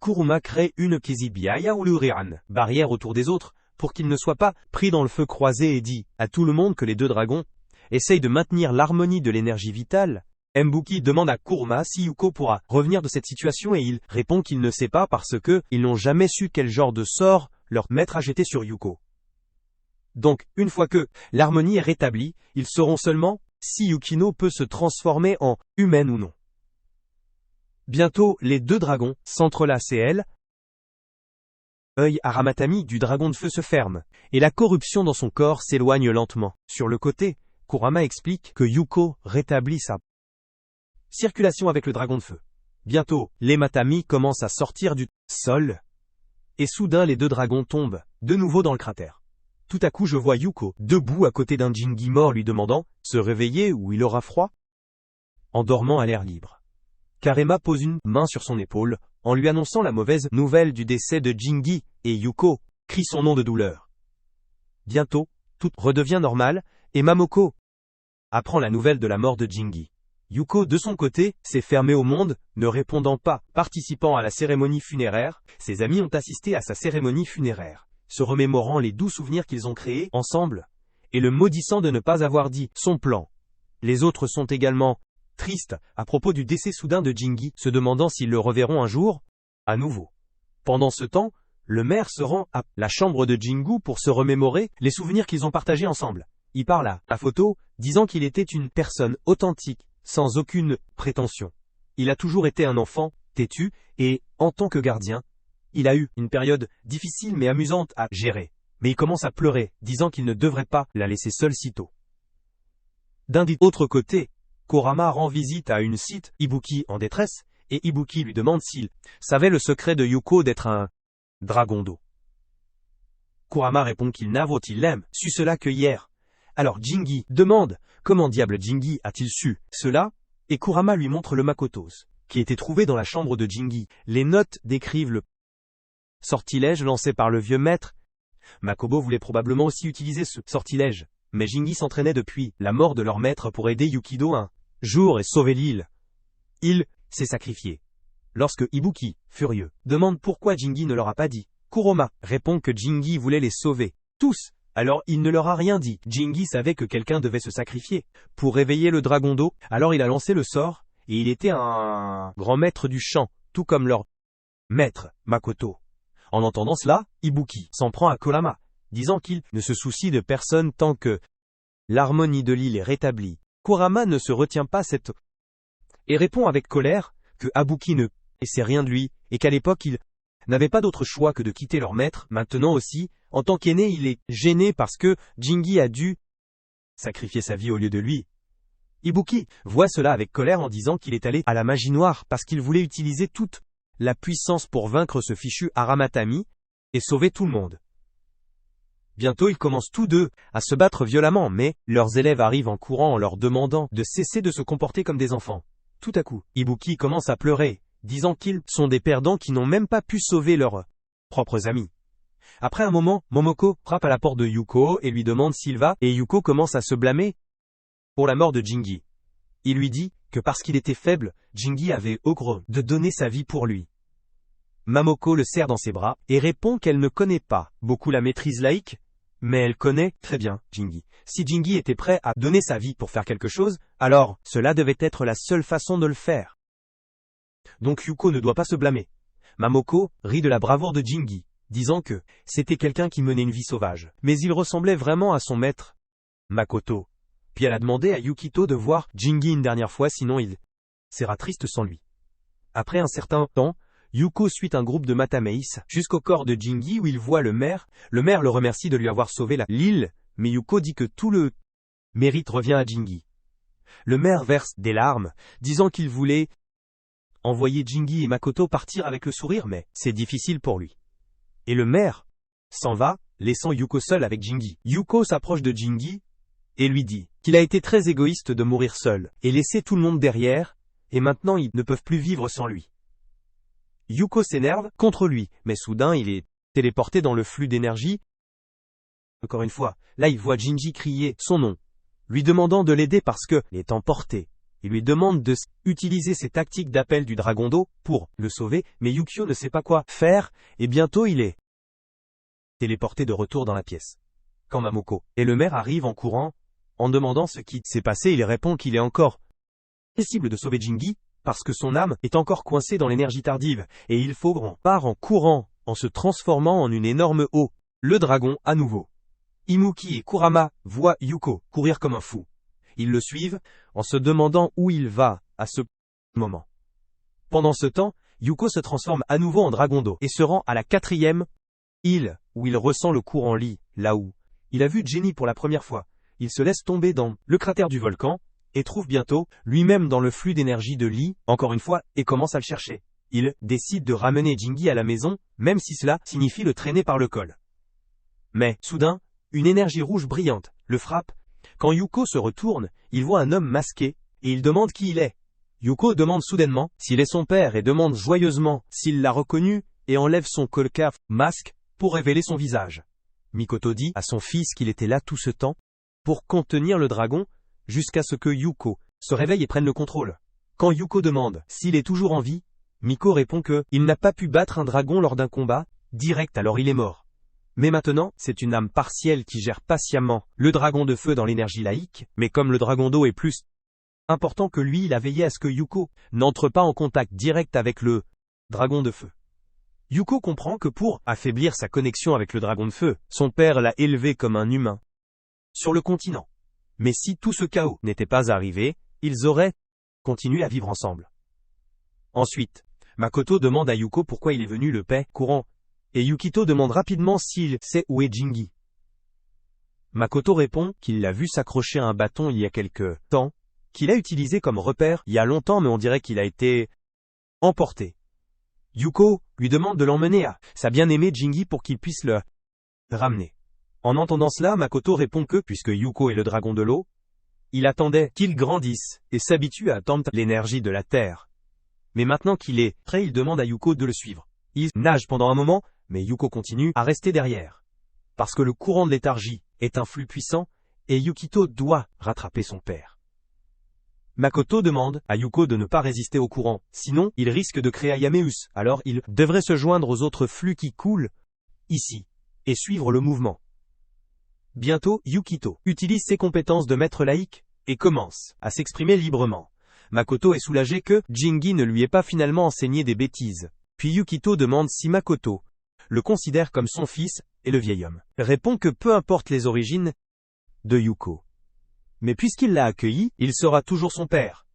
Kuruma crée une Kezibiaya ou Lurian, barrière autour des autres, pour qu'ils ne soient pas pris dans le feu croisé et dit à tout le monde que les deux dragons essayent de maintenir l'harmonie de l'énergie vitale. Mbuki demande à Kuruma si Yuko pourra revenir de cette situation et il répond qu'il ne sait pas parce que ils n'ont jamais su quel genre de sort leur maître a jeté sur Yuko. Donc, une fois que l'harmonie est rétablie, ils sauront seulement si Yukino peut se transformer en humaine ou non. Bientôt, les deux dragons s'entrelacent et l'œil Aramatami du dragon de feu se ferme, et la corruption dans son corps s'éloigne lentement. Sur le côté, Kurama explique que Yuko rétablit sa circulation avec le dragon de feu. Bientôt, les Matami commencent à sortir du sol, et soudain les deux dragons tombent de nouveau dans le cratère. Tout à coup je vois Yuko debout à côté d'un Jingi mort lui demandant « Se réveiller ou il aura froid ?» En dormant à l'air libre. Karema pose une main sur son épaule, en lui annonçant la mauvaise nouvelle du décès de Jingi, et Yuko crie son nom de douleur. Bientôt, tout redevient normal, et Mamoko apprend la nouvelle de la mort de Jingi. Yuko, de son côté, s'est fermé au monde, ne répondant pas, participant à la cérémonie funéraire. Ses amis ont assisté à sa cérémonie funéraire, se remémorant les doux souvenirs qu'ils ont créés ensemble, et le maudissant de ne pas avoir dit son plan. Les autres sont également tristes à propos du décès soudain de Jingi, se demandant s'ils le reverront un jour, à nouveau. Pendant ce temps, le maire se rend à la chambre de Jingu pour se remémorer les souvenirs qu'ils ont partagés ensemble. Il parle à la photo, disant qu'il était une personne authentique, sans aucune prétention. Il a toujours été un enfant, têtu, et, en tant que gardien, il a eu une période difficile mais amusante à gérer. Mais il commence à pleurer, disant qu'il ne devrait pas la laisser seule si tôt. D'un autre côté, Kurama rend visite à une site Ibuki en détresse, et Ibuki lui demande s'il savait le secret de Yuko d'être un dragon d'eau. Kurama répond qu'il n'avait-il l'aime su cela que hier. Alors Jingi demande comment diable Jingi a-t-il su cela, et Kurama lui montre le makotos, qui était trouvé dans la chambre de Jingi. Les notes décrivent le sortilège lancé par le vieux maître. Makobo voulait probablement aussi utiliser ce sortilège, mais Jingi s'entraînait depuis la mort de leur maître pour aider Yukido un jour et sauver l'île. Il s'est sacrifié. Lorsque Ibuki, furieux, demande pourquoi Jingi ne leur a pas dit, Kurama répond que Jingi voulait les sauver, tous. Alors il ne leur a rien dit. Jingi savait que quelqu'un devait se sacrifier pour réveiller le dragon d'eau, alors il a lancé le sort, et il était un grand maître du chant, tout comme leur maître, Makoto. En entendant cela, Ibuki s'en prend à Kurama, disant qu'il ne se soucie de personne tant que l'harmonie de l'île est rétablie. Kurama ne se retient pas cette et répond avec colère que Ibuki ne sait rien de lui, et qu'à l'époque il n'avait pas d'autre choix que de quitter leur maître. Maintenant aussi, en tant qu'aîné, il est gêné parce que Jingi a dû sacrifier sa vie au lieu de lui. Ibuki voit cela avec colère en disant qu'il est allé à la magie noire parce qu'il voulait utiliser toute la puissance pour vaincre ce fichu Aramatami et sauver tout le monde. Bientôt ils commencent tous deux à se battre violemment, mais leurs élèves arrivent en courant en leur demandant de cesser de se comporter comme des enfants. Tout à coup, Ibuki commence à pleurer, disant qu'ils sont des perdants qui n'ont même pas pu sauver leurs propres amis. Après un moment, Momoko frappe à la porte de Yuko et lui demande s'il va, et Yuko commence à se blâmer pour la mort de Jingi. Il lui dit que parce qu'il était faible, Jingi avait ogre de donner sa vie pour lui. Mamoko le serre dans ses bras et répond qu'elle ne connaît pas beaucoup la maîtrise laïque, mais elle connaît très bien Jingi. Si Jingi était prêt à donner sa vie pour faire quelque chose, alors cela devait être la seule façon de le faire. Donc Yuko ne doit pas se blâmer. Mamoko rit de la bravoure de Jingi, disant que c'était quelqu'un qui menait une vie sauvage. Mais il ressemblait vraiment à son maître, Makoto. Puis elle a demandé à Yukito de voir Jingi une dernière fois, sinon il sera triste sans lui. Après un certain temps, Yuko suit un groupe de Matameis jusqu'au corps de Jingi où il voit le maire. Le maire le remercie de lui avoir sauvé l'île, mais Yuko dit que tout le mérite revient à Jingi. Le maire verse des larmes, disant qu'il voulait envoyer Jingi et Makoto partir avec le sourire, mais c'est difficile pour lui. Et le maire s'en va, laissant Yuko seul avec Jingi. Yuko s'approche de Jingi et lui dit qu'il a été très égoïste de mourir seul et laisser tout le monde derrière, et maintenant ils ne peuvent plus vivre sans lui. Yuko s'énerve contre lui, mais soudain il est téléporté dans le flux d'énergie. Encore une fois, là il voit Jingi crier son nom, lui demandant de l'aider parce que il est emporté. Il lui demande de utiliser ses tactiques d'appel du dragon d'eau pour le sauver, mais Yukio ne sait pas quoi faire, et bientôt il est téléporté de retour dans la pièce. Quand Mamoko et le maire arrivent en courant, en demandant ce qui s'est passé, il répond qu'il est encore possible de sauver Jingi, parce que son âme est encore coincée dans l'énergie tardive, et il faut qu'on part en courant, en se transformant en une énorme eau. Le dragon, à nouveau. Imuki et Kurama voient Yuko courir comme un fou. Ils le suivent, en se demandant où il va, à ce moment. Pendant ce temps, Yuko se transforme à nouveau en dragon d'eau, et se rend à la 4e île, où il ressent le courant Li, là où il a vu Jenny pour la première fois. Il se laisse tomber dans le cratère du volcan, et trouve bientôt lui-même dans le flux d'énergie de Lee, encore une fois, et commence à le chercher. Il décide de ramener Jingi à la maison, même si cela signifie le traîner par le col. Mais, soudain, une énergie rouge brillante le frappe. Quand Yuko se retourne, il voit un homme masqué, et il demande qui il est. Yuko demande soudainement s'il est son père et demande joyeusement s'il l'a reconnu, et enlève son kolka masque pour révéler son visage. Mikoto dit à son fils qu'il était là tout ce temps pour contenir le dragon, jusqu'à ce que Yuko se réveille et prenne le contrôle. Quand Yuko demande s'il est toujours en vie, Miko répond que il n'a pas pu battre un dragon lors d'un combat direct, alors il est mort. Mais maintenant, c'est une âme partielle qui gère patiemment le dragon de feu dans l'énergie laïque, mais comme le dragon d'eau est plus important que lui, il a veillé à ce que Yuko n'entre pas en contact direct avec le dragon de feu. Yuko comprend que pour affaiblir sa connexion avec le dragon de feu, son père l'a élevé comme un humain sur le continent. Mais si tout ce chaos n'était pas arrivé, ils auraient continué à vivre ensemble. Ensuite, Makoto demande à Yuko pourquoi il est venu le paix courant, et Yukito demande rapidement s'il sait où est Jingi. Makoto répond qu'il l'a vu s'accrocher à un bâton il y a quelque temps, qu'il a utilisé comme repère il y a longtemps mais on dirait qu'il a été emporté. Yuko lui demande de l'emmener à sa bien-aimée Jingi pour qu'il puisse le ramener. En entendant cela, Makoto répond que, puisque Yuko est le dragon de l'eau, il attendait qu'il grandisse et s'habitue à attendre l'énergie de la terre. Mais maintenant qu'il est prêt, il demande à Yuko de le suivre. Il nage pendant un moment, mais Yuko continue à rester derrière. Parce que le courant de léthargie est un flux puissant, et Yukito doit rattraper son père. Makoto demande à Yuko de ne pas résister au courant, sinon il risque de créer Yameus, alors il devrait se joindre aux autres flux qui coulent ici, et suivre le mouvement. Bientôt, Yukito utilise ses compétences de maître laïque, et commence à s'exprimer librement. Makoto est soulagé que Jingi ne lui ait pas finalement enseigné des bêtises. Puis Yukito demande si Makoto le considère comme son fils, et le vieil homme répond que peu importe les origines de Yuko. Mais puisqu'il l'a accueilli, il sera toujours son père.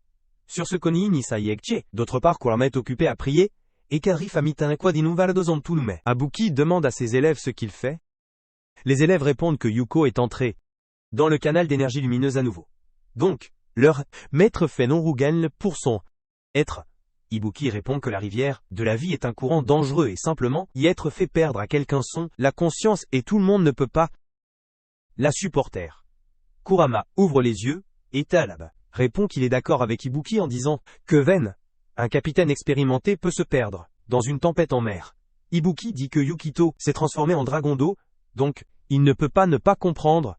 Sur ce Koni Nisai Ekche, d'autre part Kurama est occupé à prier, et Karif Amitanekwa Dinuvaladozantunume. Abuki demande à ses élèves ce qu'il fait. Les élèves répondent que Yuko est entré dans le canal d'énergie lumineuse à nouveau. Donc, leur maître fait non-rugan pour son être. Ibuki répond que la rivière de la vie est un courant dangereux et simplement y être fait perdre à quelqu'un la conscience et tout le monde ne peut pas la supporter. Kurama ouvre les yeux et Talab répond qu'il est d'accord avec Ibuki en disant que Ven, un capitaine expérimenté, peut se perdre dans une tempête en mer. Ibuki dit que Yukito s'est transformé en dragon d'eau, donc il ne peut pas ne pas comprendre.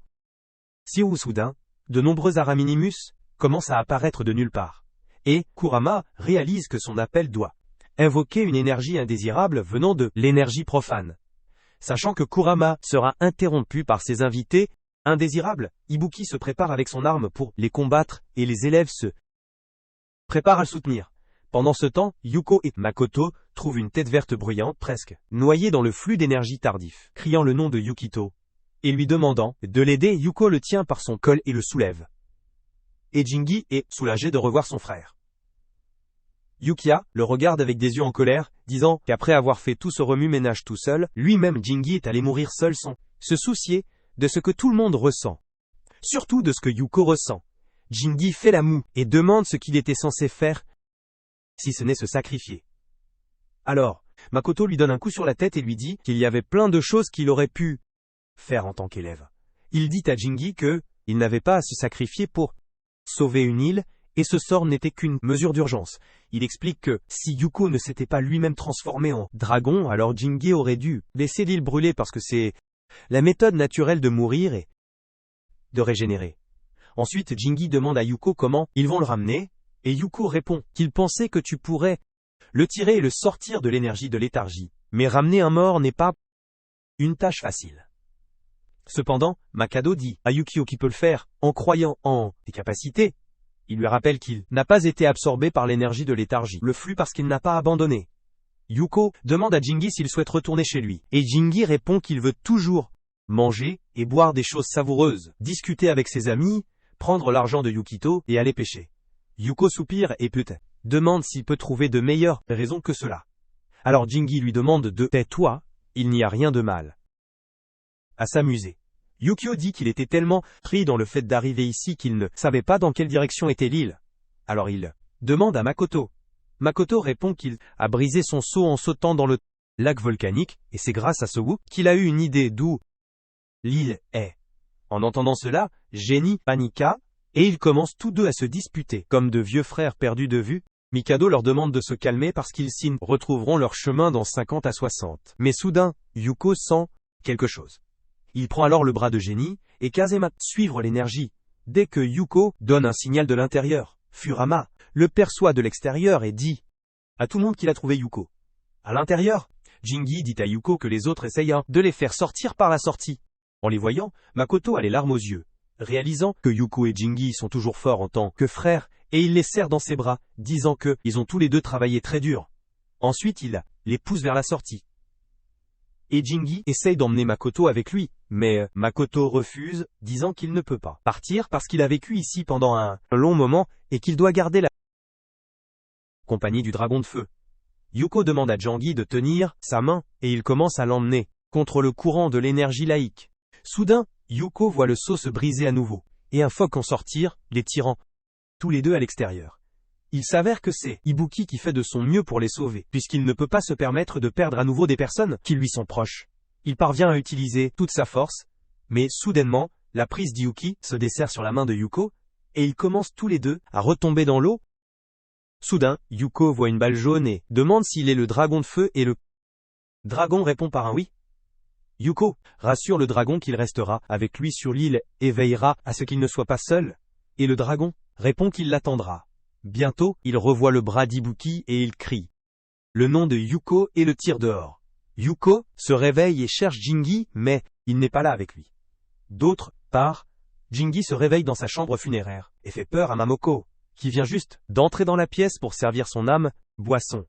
Si ou soudain, de nombreux Araminimus commencent à apparaître de nulle part. Et Kurama réalise que son appel doit invoquer une énergie indésirable venant de l'énergie profane. Sachant que Kurama sera interrompu par ses invités indésirables, Ibuki se prépare avec son arme pour les combattre et les élèves se préparent à le soutenir. Pendant ce temps, Yuko et Makoto trouvent une tête verte bruyante presque, noyée dans le flux d'énergie tardif, criant le nom de Yukito. Et lui demandant de l'aider, Yuko le tient par son col et le soulève. Et Jingi est soulagé de revoir son frère. Yukiya le regarde avec des yeux en colère, disant qu'après avoir fait tout ce remue-ménage tout seul, lui-même Jingi est allé mourir seul sans se soucier de ce que tout le monde ressent. Surtout de ce que Yuko ressent. Jingi fait la moue et demande ce qu'il était censé faire, si ce n'est se sacrifier. Alors, Makoto lui donne un coup sur la tête et lui dit qu'il y avait plein de choses qu'il aurait pu faire en tant qu'élève. Il dit à Jingi que il n'avait pas à se sacrifier pour sauver une île, et ce sort n'était qu'une mesure d'urgence. Il explique que si Yuko ne s'était pas lui-même transformé en dragon, alors Jingi aurait dû laisser l'île brûler parce que c'est la méthode naturelle de mourir et de régénérer. Ensuite, Jingi demande à Yuko comment ils vont le ramener, et Yuko répond qu'il pensait que tu pourrais le tirer et le sortir de l'énergie de léthargie. Mais ramener un mort n'est pas une tâche facile. Cependant, Makoto dit à Yukio qu'il peut le faire, en croyant en ses capacités. Il lui rappelle qu'il n'a pas été absorbé par l'énergie de léthargie, le flux parce qu'il n'a pas abandonné. Yuko demande à Jingi s'il souhaite retourner chez lui, et Jingi répond qu'il veut toujours manger et boire des choses savoureuses, discuter avec ses amis, prendre l'argent de Yukito et aller pêcher. Yuko soupire et peut-être demande s'il peut trouver de meilleures raisons que cela. Alors Jingi lui demande de « tais-toi, il n'y a rien de mal à s'amuser ». Yukio dit qu'il était tellement pris dans le fait d'arriver ici qu'il ne savait pas dans quelle direction était l'île. Alors il demande à Makoto. Makoto répond qu'il a brisé son seau en sautant dans le lac volcanique, et c'est grâce à ce Wu qu'il a eu une idée d'où l'île est. En entendant cela, Geni paniqua, et ils commencent tous deux à se disputer. Comme de vieux frères perdus de vue, Mikado leur demande de se calmer parce qu'ils s'y retrouveront leur chemin dans 50 à 60. Mais soudain, Yuko sent quelque chose. Il prend alors le bras de Geni, et Kazema suivre l'énergie. Dès que Yuko donne un signal de l'intérieur, Furama le perçoit de l'extérieur et dit à tout le monde qu'il a trouvé Yuko. À l'intérieur, Jingi dit à Yuko que les autres essayent de les faire sortir par la sortie. En les voyant, Makoto a les larmes aux yeux, réalisant que Yuko et Jingi sont toujours forts en tant que frères, et il les serre dans ses bras, disant que ils ont tous les deux travaillé très dur. Ensuite il les pousse vers la sortie. Et Jingi essaye d'emmener Makoto avec lui, mais Makoto refuse, disant qu'il ne peut pas partir parce qu'il a vécu ici pendant un long moment et qu'il doit garder la compagnie du dragon de feu. Yuko demande à Jingi de tenir sa main et il commence à l'emmener contre le courant de l'énergie laïque. Soudain, Yuko voit le seau se briser à nouveau, et un phoque en sortir, les tirant tous les deux à l'extérieur. Il s'avère que c'est Ibuki qui fait de son mieux pour les sauver, puisqu'il ne peut pas se permettre de perdre à nouveau des personnes qui lui sont proches. Il parvient à utiliser toute sa force, mais soudainement, la prise d'Yuki se desserre sur la main de Yuko, et ils commencent tous les deux à retomber dans l'eau. Soudain, Yuko voit une balle jaune et demande s'il est le dragon de feu et le dragon répond par un oui. Yuko rassure le dragon qu'il restera avec lui sur l'île et veillera à ce qu'il ne soit pas seul, et le dragon répond qu'il l'attendra. Bientôt, il revoit le bras d'Ibuki et il crie le nom de Yuko et le tire dehors. Yuko se réveille et cherche Jingi, mais il n'est pas là avec lui. D'autre part, Jingi se réveille dans sa chambre funéraire et fait peur à Mamoko, qui vient juste d'entrer dans la pièce pour servir son âme boisson.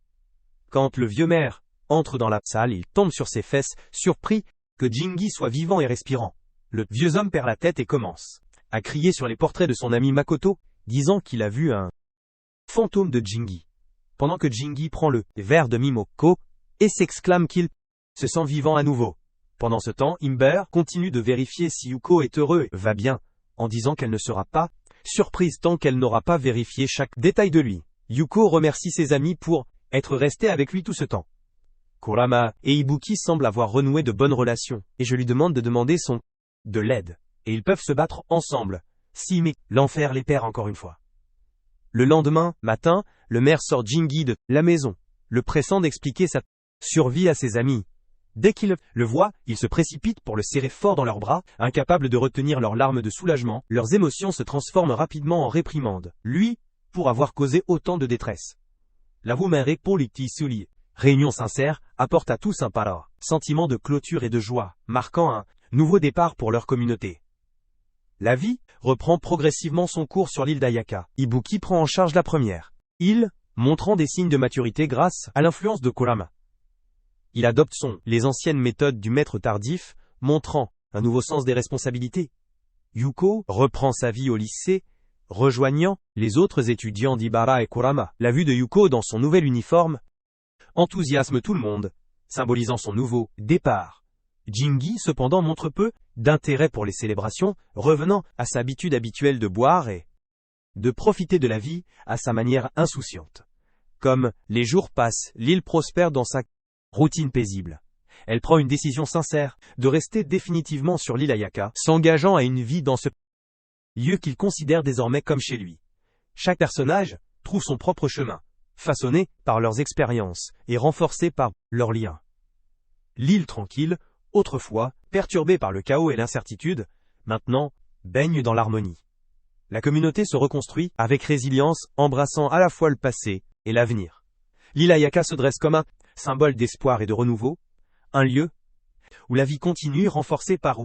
Quand le vieux maire entre dans la salle, il tombe sur ses fesses, surpris que Jingi soit vivant et respirant. Le vieux homme perd la tête et commence à crier sur les portraits de son ami Makoto, disant qu'il a vu un fantôme de Jingi. Pendant que Jingi prend le verre de Mimoko et s'exclame qu'il se sent vivant à nouveau. Pendant ce temps, Imber continue de vérifier si Yuko est heureux et va bien, en disant qu'elle ne sera pas surprise tant qu'elle n'aura pas vérifié chaque détail de lui. Yuko remercie ses amis pour être restés avec lui tout ce temps. Kurama et Ibuki semblent avoir renoué de bonnes relations, et je lui demande de demander de l'aide, et ils peuvent se battre ensemble, si mais l'enfer les perd encore une fois. Le lendemain matin, le maire sort Jingi de la maison, le pressant d'expliquer sa survie à ses amis. Dès qu'ils le voient, ils se précipitent pour le serrer fort dans leurs bras, incapables de retenir leurs larmes de soulagement. Leurs émotions se transforment rapidement en réprimandes. Lui, pour avoir causé autant de détresse. La woman répond l'ictisuli. Réunion sincère, apporte à tous un sentiment de clôture et de joie, marquant un nouveau départ pour leur communauté. La vie reprend progressivement son cours sur l'île d'Ayaka. Ibuki prend en charge la première île, montrant des signes de maturité grâce à l'influence de Kurama. Il adopte les anciennes méthodes du maître tardif, montrant un nouveau sens des responsabilités. Yuko reprend sa vie au lycée, rejoignant les autres étudiants d'Ibara et Kurama. La vue de Yuko dans son nouvel uniforme enthousiasme tout le monde, symbolisant son nouveau départ. Jingi cependant montre peu d'intérêt pour les célébrations, revenant à sa habitude habituelle de boire et de profiter de la vie à sa manière insouciante. Comme les jours passent, l'île prospère dans sa routine paisible. Elle prend une décision sincère de rester définitivement sur l'île Ayaka, s'engageant à une vie dans ce lieu qu'il considère désormais comme chez lui. Chaque personnage trouve son propre chemin, façonné par leurs expériences et renforcé par leurs liens. L'île tranquille, autrefois perturbée par le chaos et l'incertitude, maintenant baigne dans l'harmonie. La communauté se reconstruit avec résilience, embrassant à la fois le passé et l'avenir. L'île Ayaka se dresse comme un symbole d'espoir et de renouveau, un lieu où la vie continue renforcée par